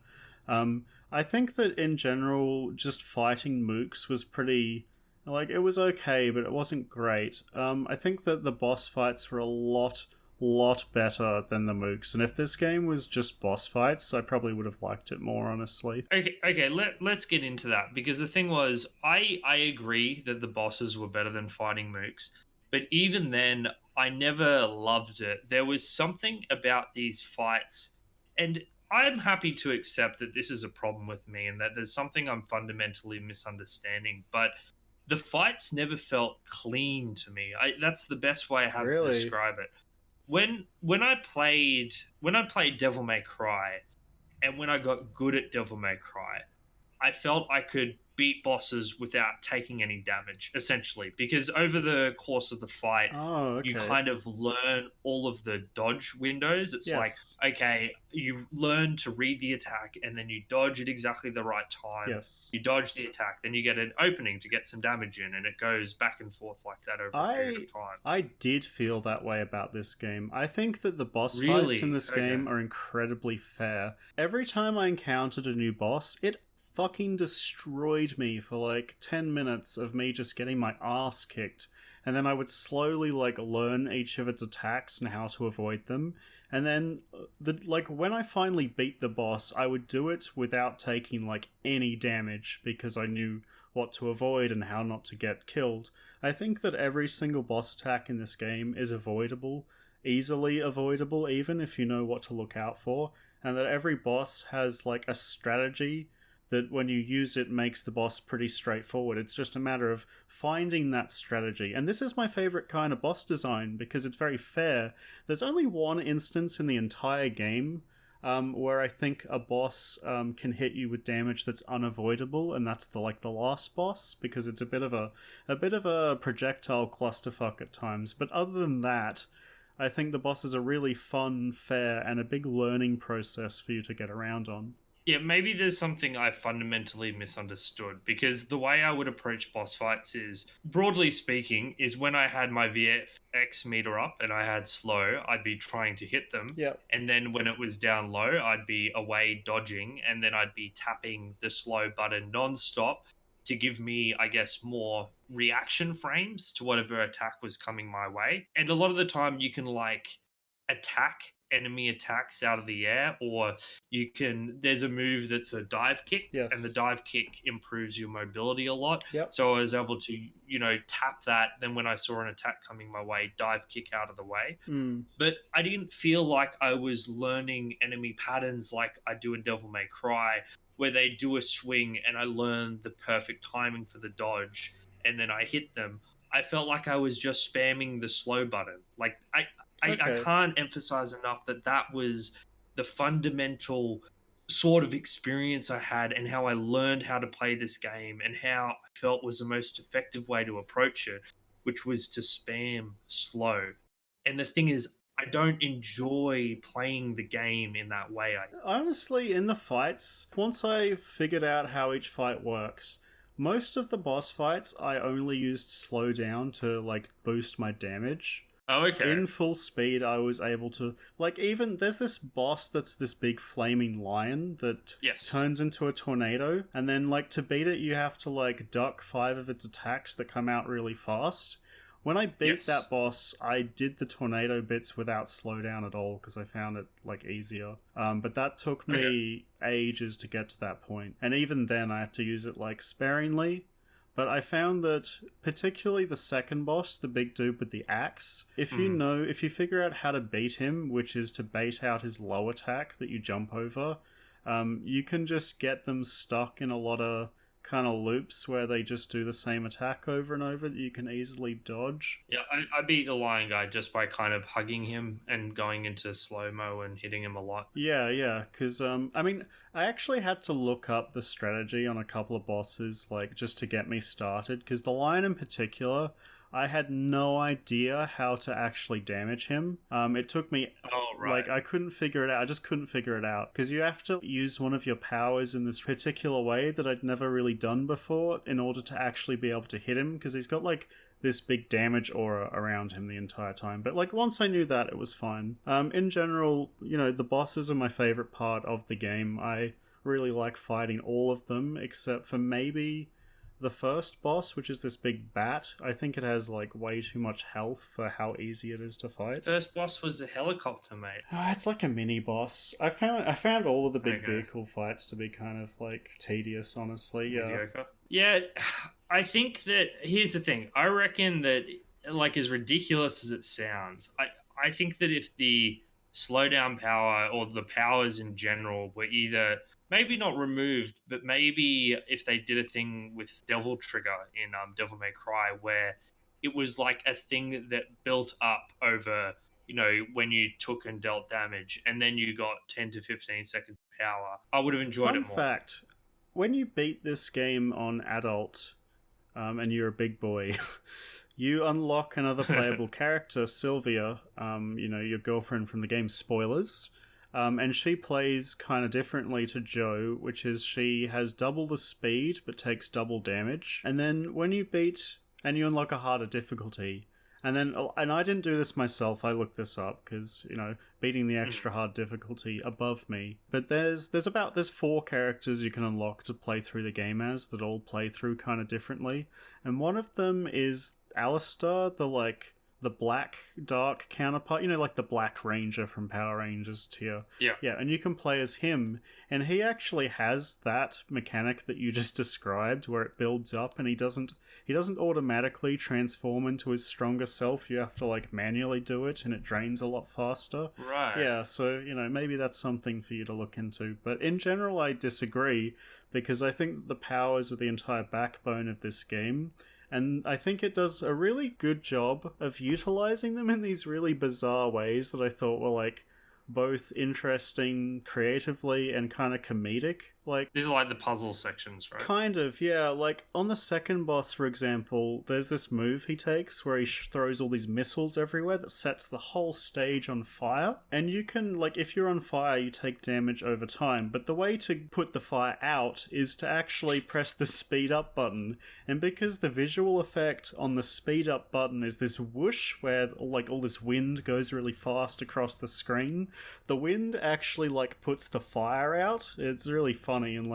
I think that in general, just fighting mooks was pretty... Like, it was okay, but it wasn't great. I think that the boss fights were a lot better than the mooks. And if this game was just boss fights, I probably would have liked it more, honestly. Okay, let's get into that, because the thing was, I agree that the bosses were better than fighting mooks, but even then, I never loved it. There was something about these fights, and I'm happy to accept that this is a problem with me and that there's something I'm fundamentally misunderstanding, but the fights never felt clean to me. That's the best way I have to Really? describe it. When I played Devil May Cry and when I got good at Devil May Cry, I felt I could beat bosses without taking any damage, essentially, because over the course of the fight, Oh, you okay. kind of learn all of the dodge windows. It's like, Yes. okay, you learn to read the attack and then you dodge at exactly the right time. Yes. You dodge the attack, then you get an opening to get some damage in, and it goes back and forth like that over a period I of time. I did feel that way about this game. I think that the boss fights in Really? this Okay. game are incredibly fair. Every time I encountered a new boss, it fucking destroyed me for like 10 minutes of me just getting my ass kicked. And then I would slowly like learn each of its attacks and how to avoid them. And then when I finally beat the boss, I would do it without taking like any damage because I knew what to avoid and how not to get killed. I think that every single boss attack in this game is avoidable, easily avoidable, even if you know what to look out for, and that every boss has like a strategy that when you use it makes the boss pretty straightforward. It's just a matter of finding that strategy. And this is my favorite kind of boss design because it's very fair. There's only one instance in the entire game where I think a boss can hit you with damage that's unavoidable, and that's the last boss because it's a bit of a projectile clusterfuck at times. But other than that, I think the bosses are really fun, fair, and a big learning process for you to get around on. Yeah, maybe there's something I fundamentally misunderstood because the way I would approach boss fights is, broadly speaking, is when I had my VFX meter up and I had slow, I'd be trying to hit them. Yeah. And then when it was down low, I'd be away dodging and then I'd be tapping the slow button non-stop to give me, I guess, more reaction frames to whatever attack was coming my way. And a lot of the time you can like attack enemy attacks out of the air, or there's a move that's a dive kick, and the Yes. dive kick improves your mobility a lot. Yep. So I was able to, tap that. Then when I saw an attack coming my way, dive kick out of the way. Mm. But I didn't feel like I was learning enemy patterns like I do in Devil May Cry, where they do a swing and I learn the perfect timing for the dodge and then I hit them. I felt like I was just spamming the slow button. Like I Okay. can't emphasize enough that that was the fundamental sort of experience I had and how I learned how to play this game and how I felt was the most effective way to approach it, which was to spam slow. And the thing is, I don't enjoy playing the game in that way. Honestly, in the fights, once I figured out how each fight works, most of the boss fights I only used slow down to like boost my damage. Oh, okay. In full speed, I was able to like even there's this boss that's this big flaming lion that Yes. turns into a tornado, and then like to beat it, you have to like duck five of its attacks that come out really fast. When I beat Yes. that boss, I did the tornado bits without slowdown at all because I found it like easier. But that took Okay. me ages to get to that point, and even then, I had to use it like sparingly. But I found that particularly the second boss, the big dude with the axe, Mm. if you figure out how to beat him, which is to bait out his low attack that you jump over, you can just get them stuck in a lot of kind of loops where they just do the same attack over and over that you can easily dodge. Yeah, I beat the lion guy just by kind of hugging him and going into slow mo and hitting him a lot. Yeah, yeah, because I mean, I actually had to look up the strategy on a couple of bosses, like just to get me started. Because the lion in particular, I had no idea how to actually damage him. It took me Oh, right. like I couldn't figure it out. I just couldn't figure it out because you have to use one of your powers in this particular way that I'd never really done before in order to actually be able to hit him because he's got like this big damage aura around him the entire time. But like once I knew that, it was fine. In general, the bosses are my favorite part of the game. I really like fighting all of them except for maybe the first boss, which is this big bat. I think it has like way too much health for how easy it is to fight. First boss was the helicopter, mate. It's like a mini boss. I found all of the big Okay. vehicle fights to be kind of like tedious, honestly. Yeah. Mediocre. Yeah, I think that here's the thing. I reckon that, like, as ridiculous as it sounds, I think that if the slowdown power or the powers in general were either maybe not removed, but maybe if they did a thing with Devil Trigger in Devil May Cry, where it was like a thing that built up over, when you took and dealt damage, and then you got 10 to 15 seconds of power, I would have enjoyed Fun it more. fact: when you beat this game on adult, and you're a big boy, you unlock another playable character, Sylvia. Your girlfriend from the game. Spoilers. And she plays kind of differently to Joe, which is she has double the speed but takes double damage. And then when you beat and you unlock a harder difficulty, and I didn't do this myself. I looked this up because beating the extra hard difficulty above me. But there's 4 characters you can unlock to play through the game as that all play through kind of differently, and one of them is Alistar, the black dark counterpart, like the Black Ranger from Power Rangers tier. Yeah. Yeah, and you can play as him, and he actually has that mechanic that you just described where it builds up and he doesn't automatically transform into his stronger self. You have to manually do it and it drains a lot faster. Right. Yeah, so maybe that's something for you to look into. But in general I disagree because I think the powers are the entire backbone of this game. And I think it does a really good job of utilizing them in these really bizarre ways that I thought were both interesting creatively and kind of comedic. These are the puzzle sections, right? Kind of, yeah. On the second boss, for example, there's this move he takes where he throws all these missiles everywhere that sets the whole stage on fire. And you can, if you're on fire, you take damage over time. But the way to put the fire out is to actually press the speed up button. And because the visual effect on the speed up button is this whoosh where, all this wind goes really fast across the screen, the wind actually, puts the fire out. It's really funny and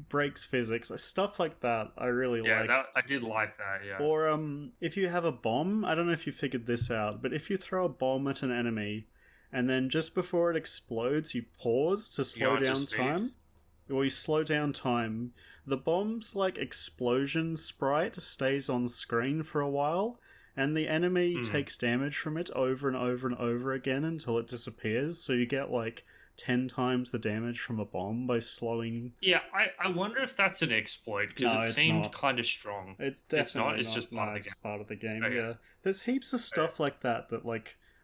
breaks physics, stuff like that. I really like. Yeah, I did like that. Yeah. Or if you have a bomb, I don't know if you figured this out, but if you throw a bomb at an enemy, and then just before it explodes, you pause to slow down time, or you slow down time, the bomb's explosion sprite stays on screen for a while, and the enemy takes damage from it over and over and over again until it disappears. So you get 10 times the damage from a bomb by slowing. Yeah, I wonder if that's an exploit because it seemed kind of strong. It's definitely It's just part of the game. Okay. Yeah, there's heaps of stuff like that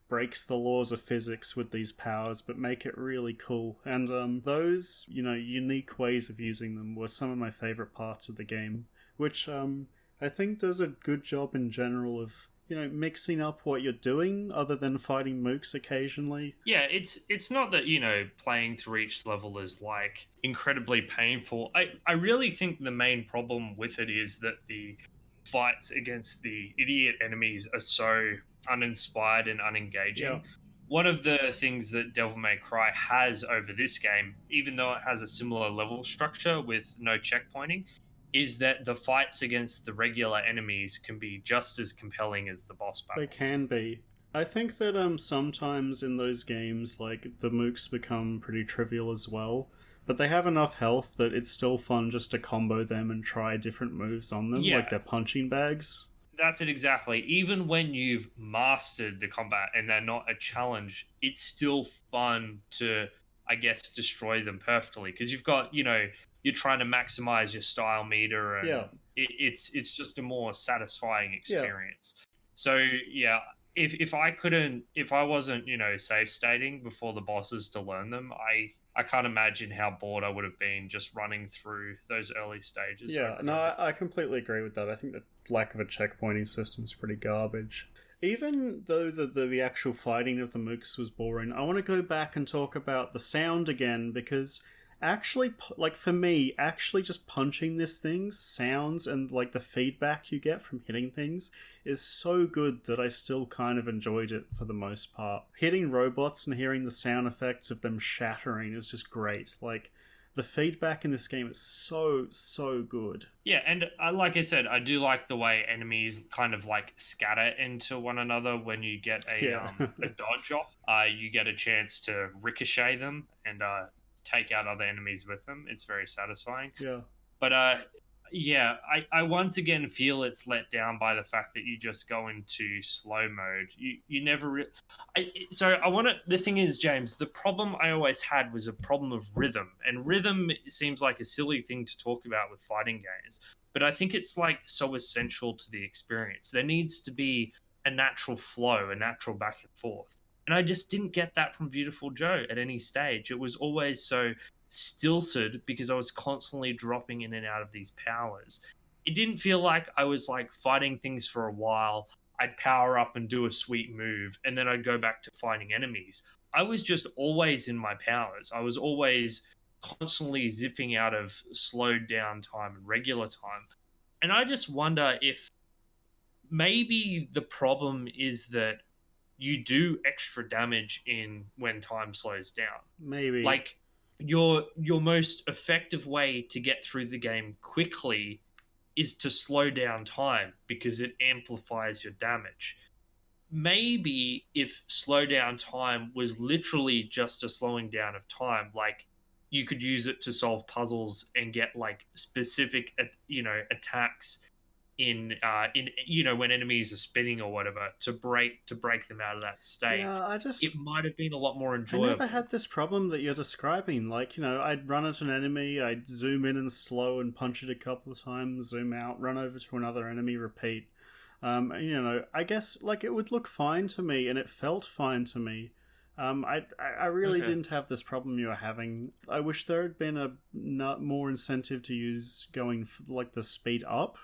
breaks the laws of physics with these powers, but make it really cool. And those unique ways of using them were some of my favorite parts of the game, which I think does a good job in general of mixing up what you're doing other than fighting mooks occasionally. Yeah, it's not that, playing through each level is incredibly painful. I really think the main problem with it is that the fights against the idiot enemies are so uninspired and unengaging. Yeah. One of the things that Devil May Cry has over this game, even though it has a similar level structure with no checkpointing, is that the fights against the regular enemies can be just as compelling as the boss battles. They can be. I think that sometimes in those games, the mooks become pretty trivial as well, but they have enough health that it's still fun just to combo them and try different moves on them, like their punching bags. That's it exactly. Even when you've mastered the combat and they're not a challenge, it's still fun to, I guess, destroy them perfectly because you've got, you're trying to maximize your style meter, and it's just a more satisfying experience. So yeah, if I wasn't safe stating before the bosses to learn them, I can't imagine how bored I would have been just running through those early stages. Yeah, no, I completely agree with that. I think the lack of a checkpointing system is pretty garbage. Even though the actual fighting of the mooks was boring, I want to go back and talk about the sound again, because actually, for me, actually just punching this thing sounds and the feedback you get from hitting things is so good that I still kind of enjoyed it for the most part. Hitting robots and hearing the sound effects of them shattering is just great. The feedback in this game is so good. Yeah, and like I said, I do like the way enemies kind of scatter into one another when you get a dodge off. You get a chance to ricochet them and take out other enemies with them. It's very satisfying. Yeah. But Yeah, I once again feel it's let down by the fact that you just go into slow mode. You never. So I want to. The thing is, James, the problem I always had was a problem of rhythm, and rhythm seems like a silly thing to talk about with fighting games, but I think it's like so essential to the experience. There needs to be a natural flow, a natural back and forth, and I just didn't get that from Beautiful Joe at any stage. It was always so stilted because I was constantly dropping in and out of these powers. It didn't feel like I was like fighting things for a while. I'd power up and do a sweet move, and then I'd go back to fighting enemies. I was just always in my powers. I was always constantly zipping out of slowed down time and regular time. And I just wonder if maybe the problem is that you do extra damage in when time slows down. Maybe. Like your most effective way to get through the game quickly is to slow down time because it amplifies your damage. Maybe if slow down time was literally just a slowing down of time, like you could use it to solve puzzles and get like specific attacks in when enemies are spinning or whatever to break them out of that state. Yeah, I just It might have been a lot more I never enjoyable. had this problem that you're describing. Like, I'd run at an enemy, I'd zoom in and slow and punch it a couple of times, zoom out, run over to another enemy, repeat. I guess like it would look fine to me, and it felt fine to me. I really Okay. didn't have this problem you were having. I wish there had been a more incentive to use going like the speed up.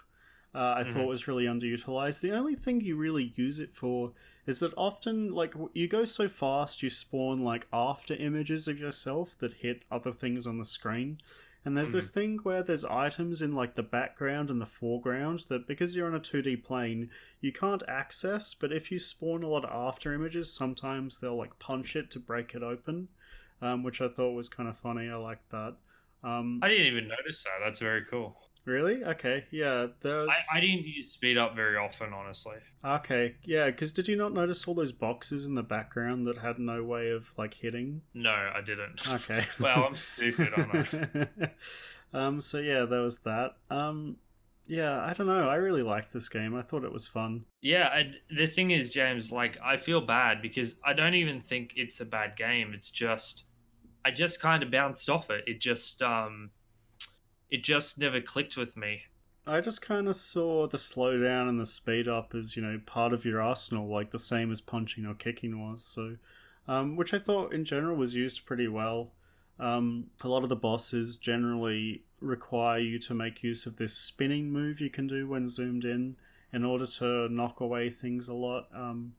I thought Hmm. was really underutilized. The only thing you really use it for is that often, like, you go so fast, you spawn like after images of yourself that hit other things on the screen. And there's Hmm. this thing where there's items in like the background and the foreground that because you're on a 2D plane, you can't access, but if you spawn a lot of after images, sometimes they'll like punch it to break it open, which I thought was kind of funny. I liked that. Um, I didn't even notice that. That's very cool. really? Okay, yeah, I there's. didn't use speed up very often, honestly. Okay, yeah, because did you not notice all those boxes in the background that had no way of like hitting? No, I didn't. Okay. Well, I'm stupid, aren't I? So yeah, there was that. Yeah, I don't know. I really liked this game. I thought it was fun. Yeah, the thing is, James, like I feel bad because I don't even think it's a bad game. It's just I just kind of bounced off it. It just never clicked with me. I just kind of saw the slowdown and the speed up as part of your arsenal, like the same as punching or kicking was. So, which I thought in general was used pretty well. A lot of the bosses generally require you to make use of this spinning move you can do when zoomed in order to knock away things a lot.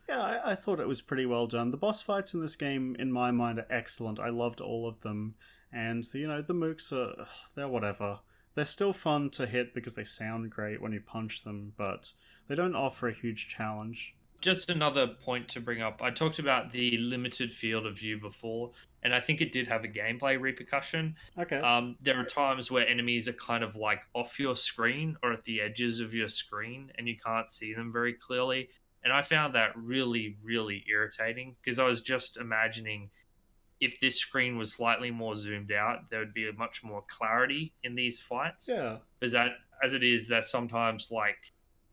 Yeah, I thought it was pretty well done. The boss fights in this game, in my mind, are excellent. I loved all of them, and the mooks are they're whatever. They're still fun to hit because they sound great when you punch them, but they don't offer a huge challenge. Just another point to bring up. I talked about the limited field of view before, and I think it did have a gameplay repercussion. Okay. There are times where enemies are kind of like off your screen or at the edges of your screen, and you can't see them very clearly. And I found that really, really irritating because I was just imagining if this screen was slightly more zoomed out, there would be a much more clarity in these fights. Yeah. Because that, as it is, they're sometimes like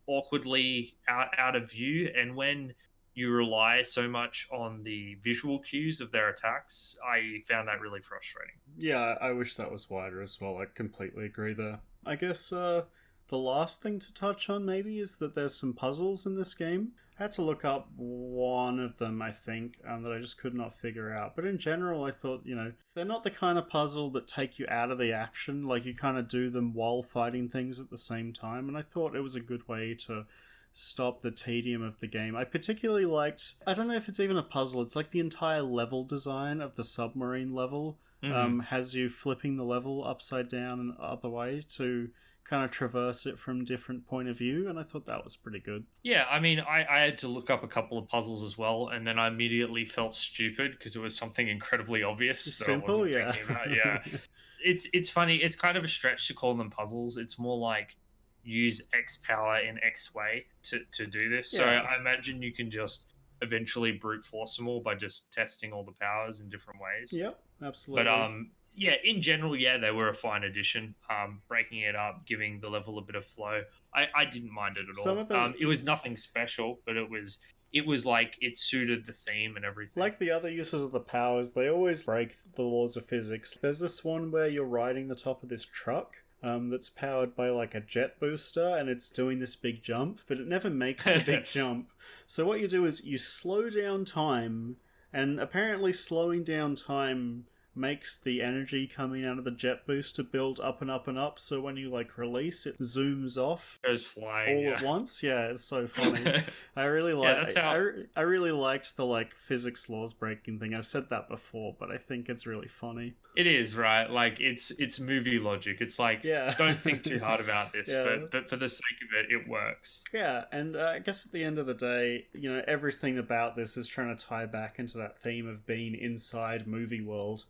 awkwardly out of view, and when you rely so much on the visual cues of their attacks, I found that really frustrating. Yeah, I wish that was wider as well. I completely agree there. I guess the last thing to touch on maybe is that there's some puzzles in this game. I had to look up one of them, I think, that I just could not figure out. But in general, I thought, they're not the kind of puzzle that take you out of the action. Like, you kind of do them while fighting things at the same time. And I thought it was a good way to stop the tedium of the game. I particularly liked, I don't know if it's even a puzzle, it's like the entire level design of the submarine level Hmm. has you flipping the level upside down and other ways to kind of traverse it from different point of view, and I thought that was pretty good. Yeah, I mean, I had to look up a couple of puzzles as well, and then I immediately felt stupid because it was something incredibly obvious that I Simple, wasn't yeah. thinking about. Yeah, it's funny. It's kind of a stretch to call them puzzles. It's more like use X power in X way to do this. So Yeah. I imagine you can just eventually brute force them all by just testing all the powers in different ways. Yep, But absolutely. Yeah, in general, yeah, they were a fine addition. Breaking it up, giving the level a bit of flow. I didn't mind it at Some all. of them, It was nothing special, but it was like it suited the theme and everything. like the other uses of the powers, they always break the laws of physics. There's this one where you're riding the top of this truck. That's powered by like a jet booster and it's doing this big jump, but it never makes the big jump. So, what you do is you slow down time, and apparently, slowing down time makes the energy coming out of the jet booster build up and up and up. So, when you like release, it zooms off Goes flying, all yeah. at once. Yeah, it's so funny. I really Yeah, like. that's how. I really liked the like physics laws breaking thing. I've said that before, but I think it's really funny. It is, right. Like it's movie logic. It's like, Yeah. don't think too hard about this, Yeah. but for the sake of it, it works. Yeah, and I guess at the end of the day, everything about this is trying to tie back into that theme of being inside movie world,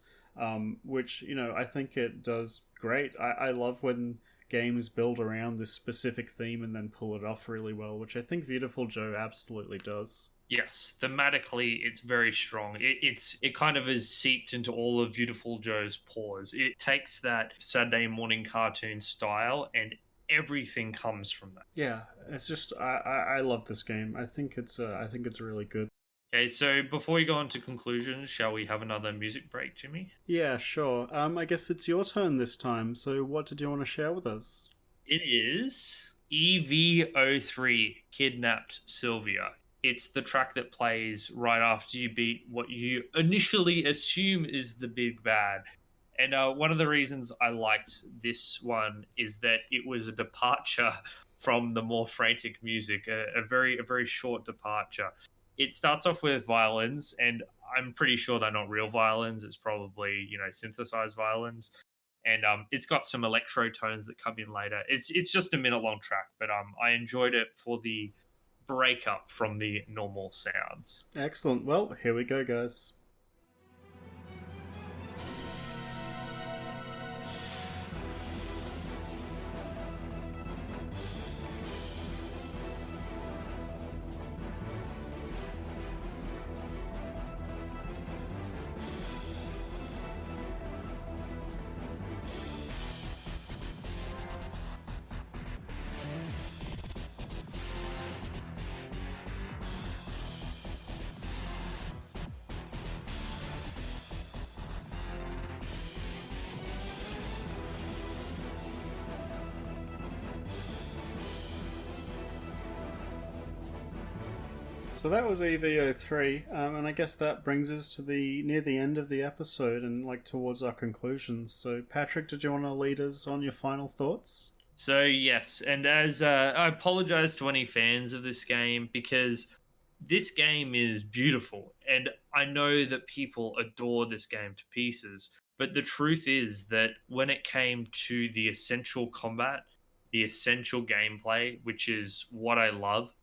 which I think it does great. I love when games build around this specific theme and then pull it off really well, which I think Beautiful Joe absolutely does. Yes, thematically, it's very strong. It kind of is seeped into all of Beautiful Joe's pores. It takes that Saturday morning cartoon style, and everything comes from that. Yeah, it's just I love this game. I think it's really good. Okay, so before we go on to conclusions, shall we have another music break, Jimmy? Yeah, sure. I guess it's your turn this time. So what did you want to share with us? It is EV03 Kidnapped Sylvia. It's the track that plays right after you beat what you initially assume is the big bad. And one of the reasons I liked this one is that it was a departure from the more frantic music, a very short departure. It starts off with violins, and I'm pretty sure they're not real violins. It's probably synthesized violins, and it's got some electro tones that come in later. It's just a minute long track, but I enjoyed it for the breakup from the normal sounds. Excellent. Well, here we go, guys. So that was EVO3, and I guess that brings us to the near the end of the episode and like towards our conclusions. So, Patrick, did you want to lead us on your final thoughts? So yes, and as I apologize to any fans of this game, because this game is beautiful, and I know that people adore this game to pieces. But the truth is that when it came to the essential combat, the essential gameplay, which is what I love,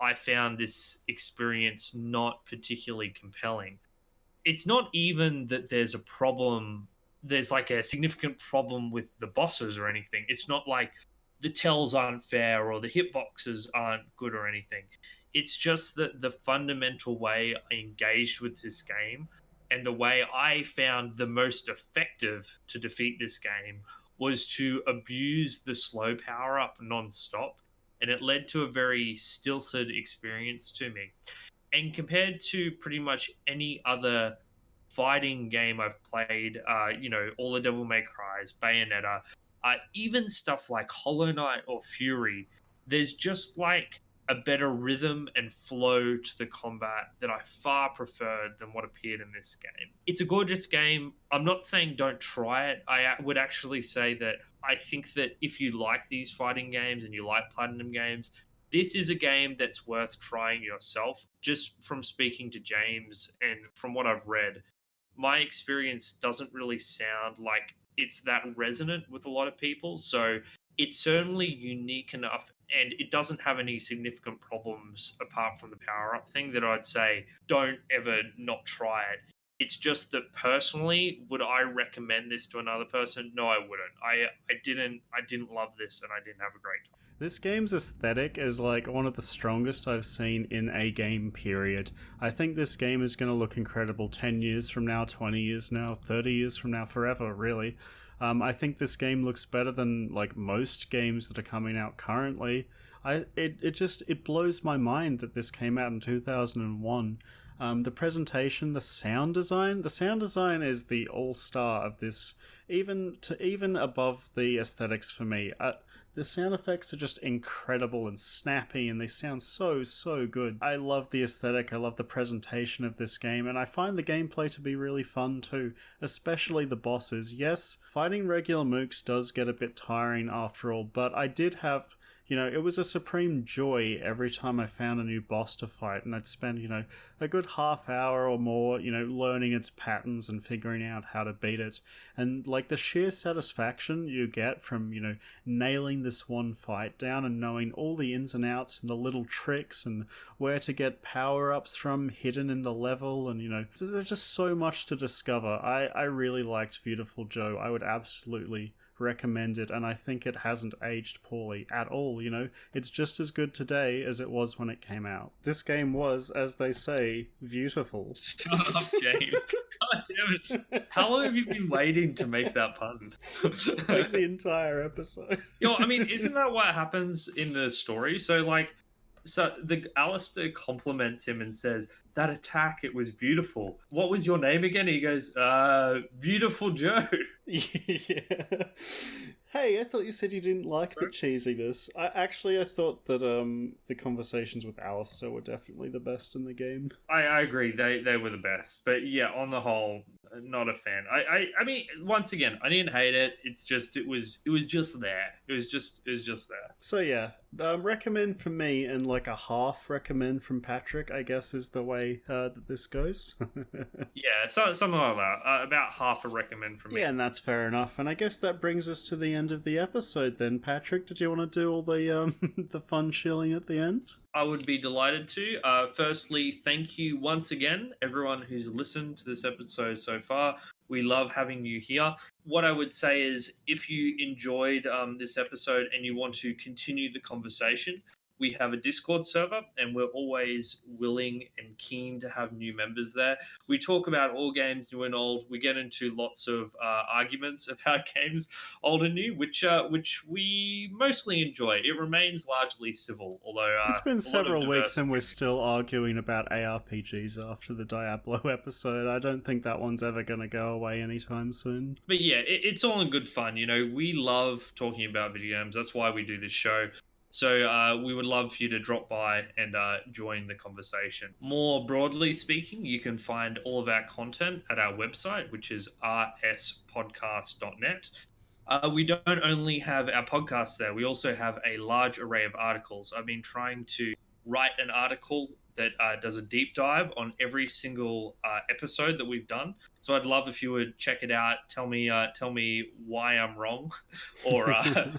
I found this experience not particularly compelling. It's not even that there's like a significant problem with the bosses or anything. It's not like the tells aren't fair or the hitboxes aren't good or anything. It's just that the fundamental way I engaged with this game and the way I found the most effective to defeat this game was to abuse the slow power up non-stop, and it led to a very stilted experience to me. And compared to pretty much any other fighting game I've played, all the Devil May Cries, Bayonetta, even stuff like Hollow Knight or Fury, there's just like a better rhythm and flow to the combat that I far preferred than what appeared in this game. It's a gorgeous game. I'm not saying don't try it. I would actually say that I think that if you like these fighting games and you like Platinum games, this is a game that's worth trying yourself. Just from speaking to James and from what I've read, my experience doesn't really sound like it's that resonant with a lot of people. So it's certainly unique enough, and it doesn't have any significant problems apart from the power up thing that I'd say don't ever not try it. It's just that personally, would I recommend this to another person? No, I wouldn't. I didn't love this, and I didn't have a great time. This game's aesthetic is like one of the strongest I've seen in a game, period. I think this game is going to look incredible 10 years from now, 20 years now, 30 years from now, forever, really. I think this game looks better than like most games that are coming out currently. It blows my mind that this came out in 2001. The presentation, the sound design is the all-star of this, even above the aesthetics for me. The sound effects are just incredible and snappy, and they sound so good. I love the aesthetic, I love the presentation of this game, and I find the gameplay to be really fun too, especially the bosses. Yes, fighting regular mooks does get a bit tiring after all, but I did have... it was a supreme joy every time I found a new boss to fight, and I'd spend, a good half hour or more, learning its patterns and figuring out how to beat it. And, like, the sheer satisfaction you get from, nailing this one fight down and knowing all the ins and outs and the little tricks and where to get power-ups from hidden in the level, and, so there's just so much to discover. I really liked Viewtiful Joe. I would absolutely recommend it, and I think it hasn't aged poorly at all. It's just as good today as it was when it came out. This game was, as they say, beautiful. Shut up, James. God damn it. How long have you been waiting to make that pun? Like the entire episode. Isn't that what happens in the story? So the Alistair compliments him and says, that attack, it was beautiful. What was your name again? He goes, Viewtiful Joe. Yeah. Hey, I thought you said you didn't like the cheesiness. I thought that the conversations with Alistair were definitely the best in the game. I agree. They were the best. But yeah, on the whole, not a fan. I mean, once again, I didn't hate it. It's just it was just there. It was just there. So yeah, recommend from me and like a half recommend from Patrick, I guess, is the way that this goes. Yeah, something like that. About half a recommend from me. Yeah, and that's fair enough. And I guess that brings us to the end of the episode then. Patrick, did you want to do all the the fun shilling at the end? I would be delighted to. Firstly, thank you once again, everyone who's listened to this episode so far. We love having you here. What I would say is, if you enjoyed this episode and you want to continue the conversation, we have a Discord server, and we're always willing and keen to have new members there. We talk about all games, new and old. We get into lots of arguments about games, old and new, which we mostly enjoy. It remains largely civil, although it's been several weeks and we're still arguing about ARPGs after the Diablo episode. I don't think that one's ever going to go away anytime soon. But yeah, it's all in good fun. We love talking about video games. That's why we do this show. So we would love for you to drop by and join the conversation. More broadly speaking, you can find all of our content at our website, which is rspodcast.net. We don't only have our podcast there, we also have a large array of articles. I've been trying to write an article that does a deep dive on every single episode that we've done. So I'd love if you would check it out. Tell me why I'm wrong, or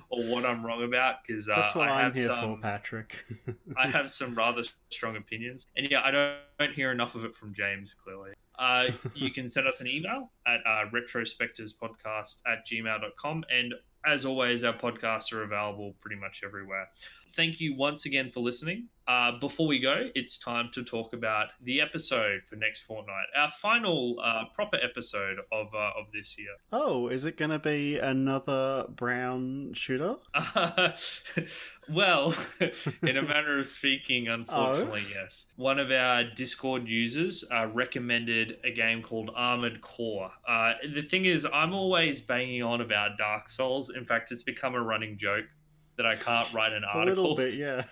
what I'm wrong about, because that's what I'm here for, Patrick. I have some rather strong opinions, and yeah, I don't hear enough of it from James. Clearly, you can send us an email at retrospectivespodcast@gmail.com, and as always, our podcasts are available pretty much everywhere. Thank you once again for listening. Before we go, it's time to talk about the episode for next fortnight, our final proper episode of this year. Oh, is it going to be another brown shooter? Well, in a manner of speaking, unfortunately, yes. One of our Discord users recommended a game called Armored Core. The thing is, I'm always banging on about Dark Souls. In fact, it's become a running joke that I can't write an article a little bit, yeah.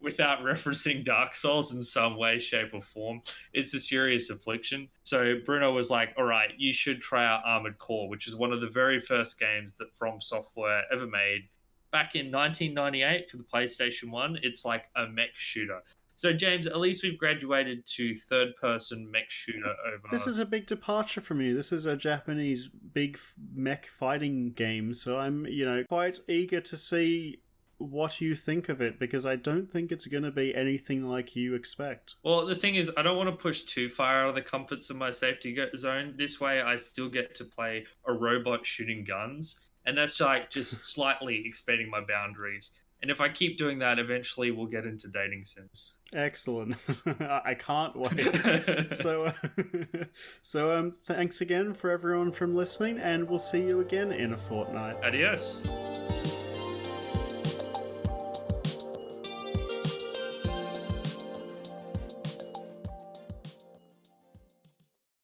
without referencing Dark Souls in some way, shape, or form. It's a serious affliction. So Bruno was like, all right, you should try out Armored Core, which is one of the very first games that From Software ever made. Back in 1998 for the PlayStation 1, it's like a mech shooter. So, James, at least we've graduated to third-person mech shooter over... This is a big departure from you. This is a Japanese big mech fighting game, so I'm, quite eager to see what you think of it, because I don't think it's going to be anything like you expect. Well, the thing is, I don't want to push too far out of the comforts of my safety zone. This way, I still get to play a robot shooting guns And that's like just slightly expanding my boundaries. And if I keep doing that, eventually we'll get into dating sims. Excellent. I can't wait. Thanks again for everyone from listening, and we'll see you again in a fortnight. Adios.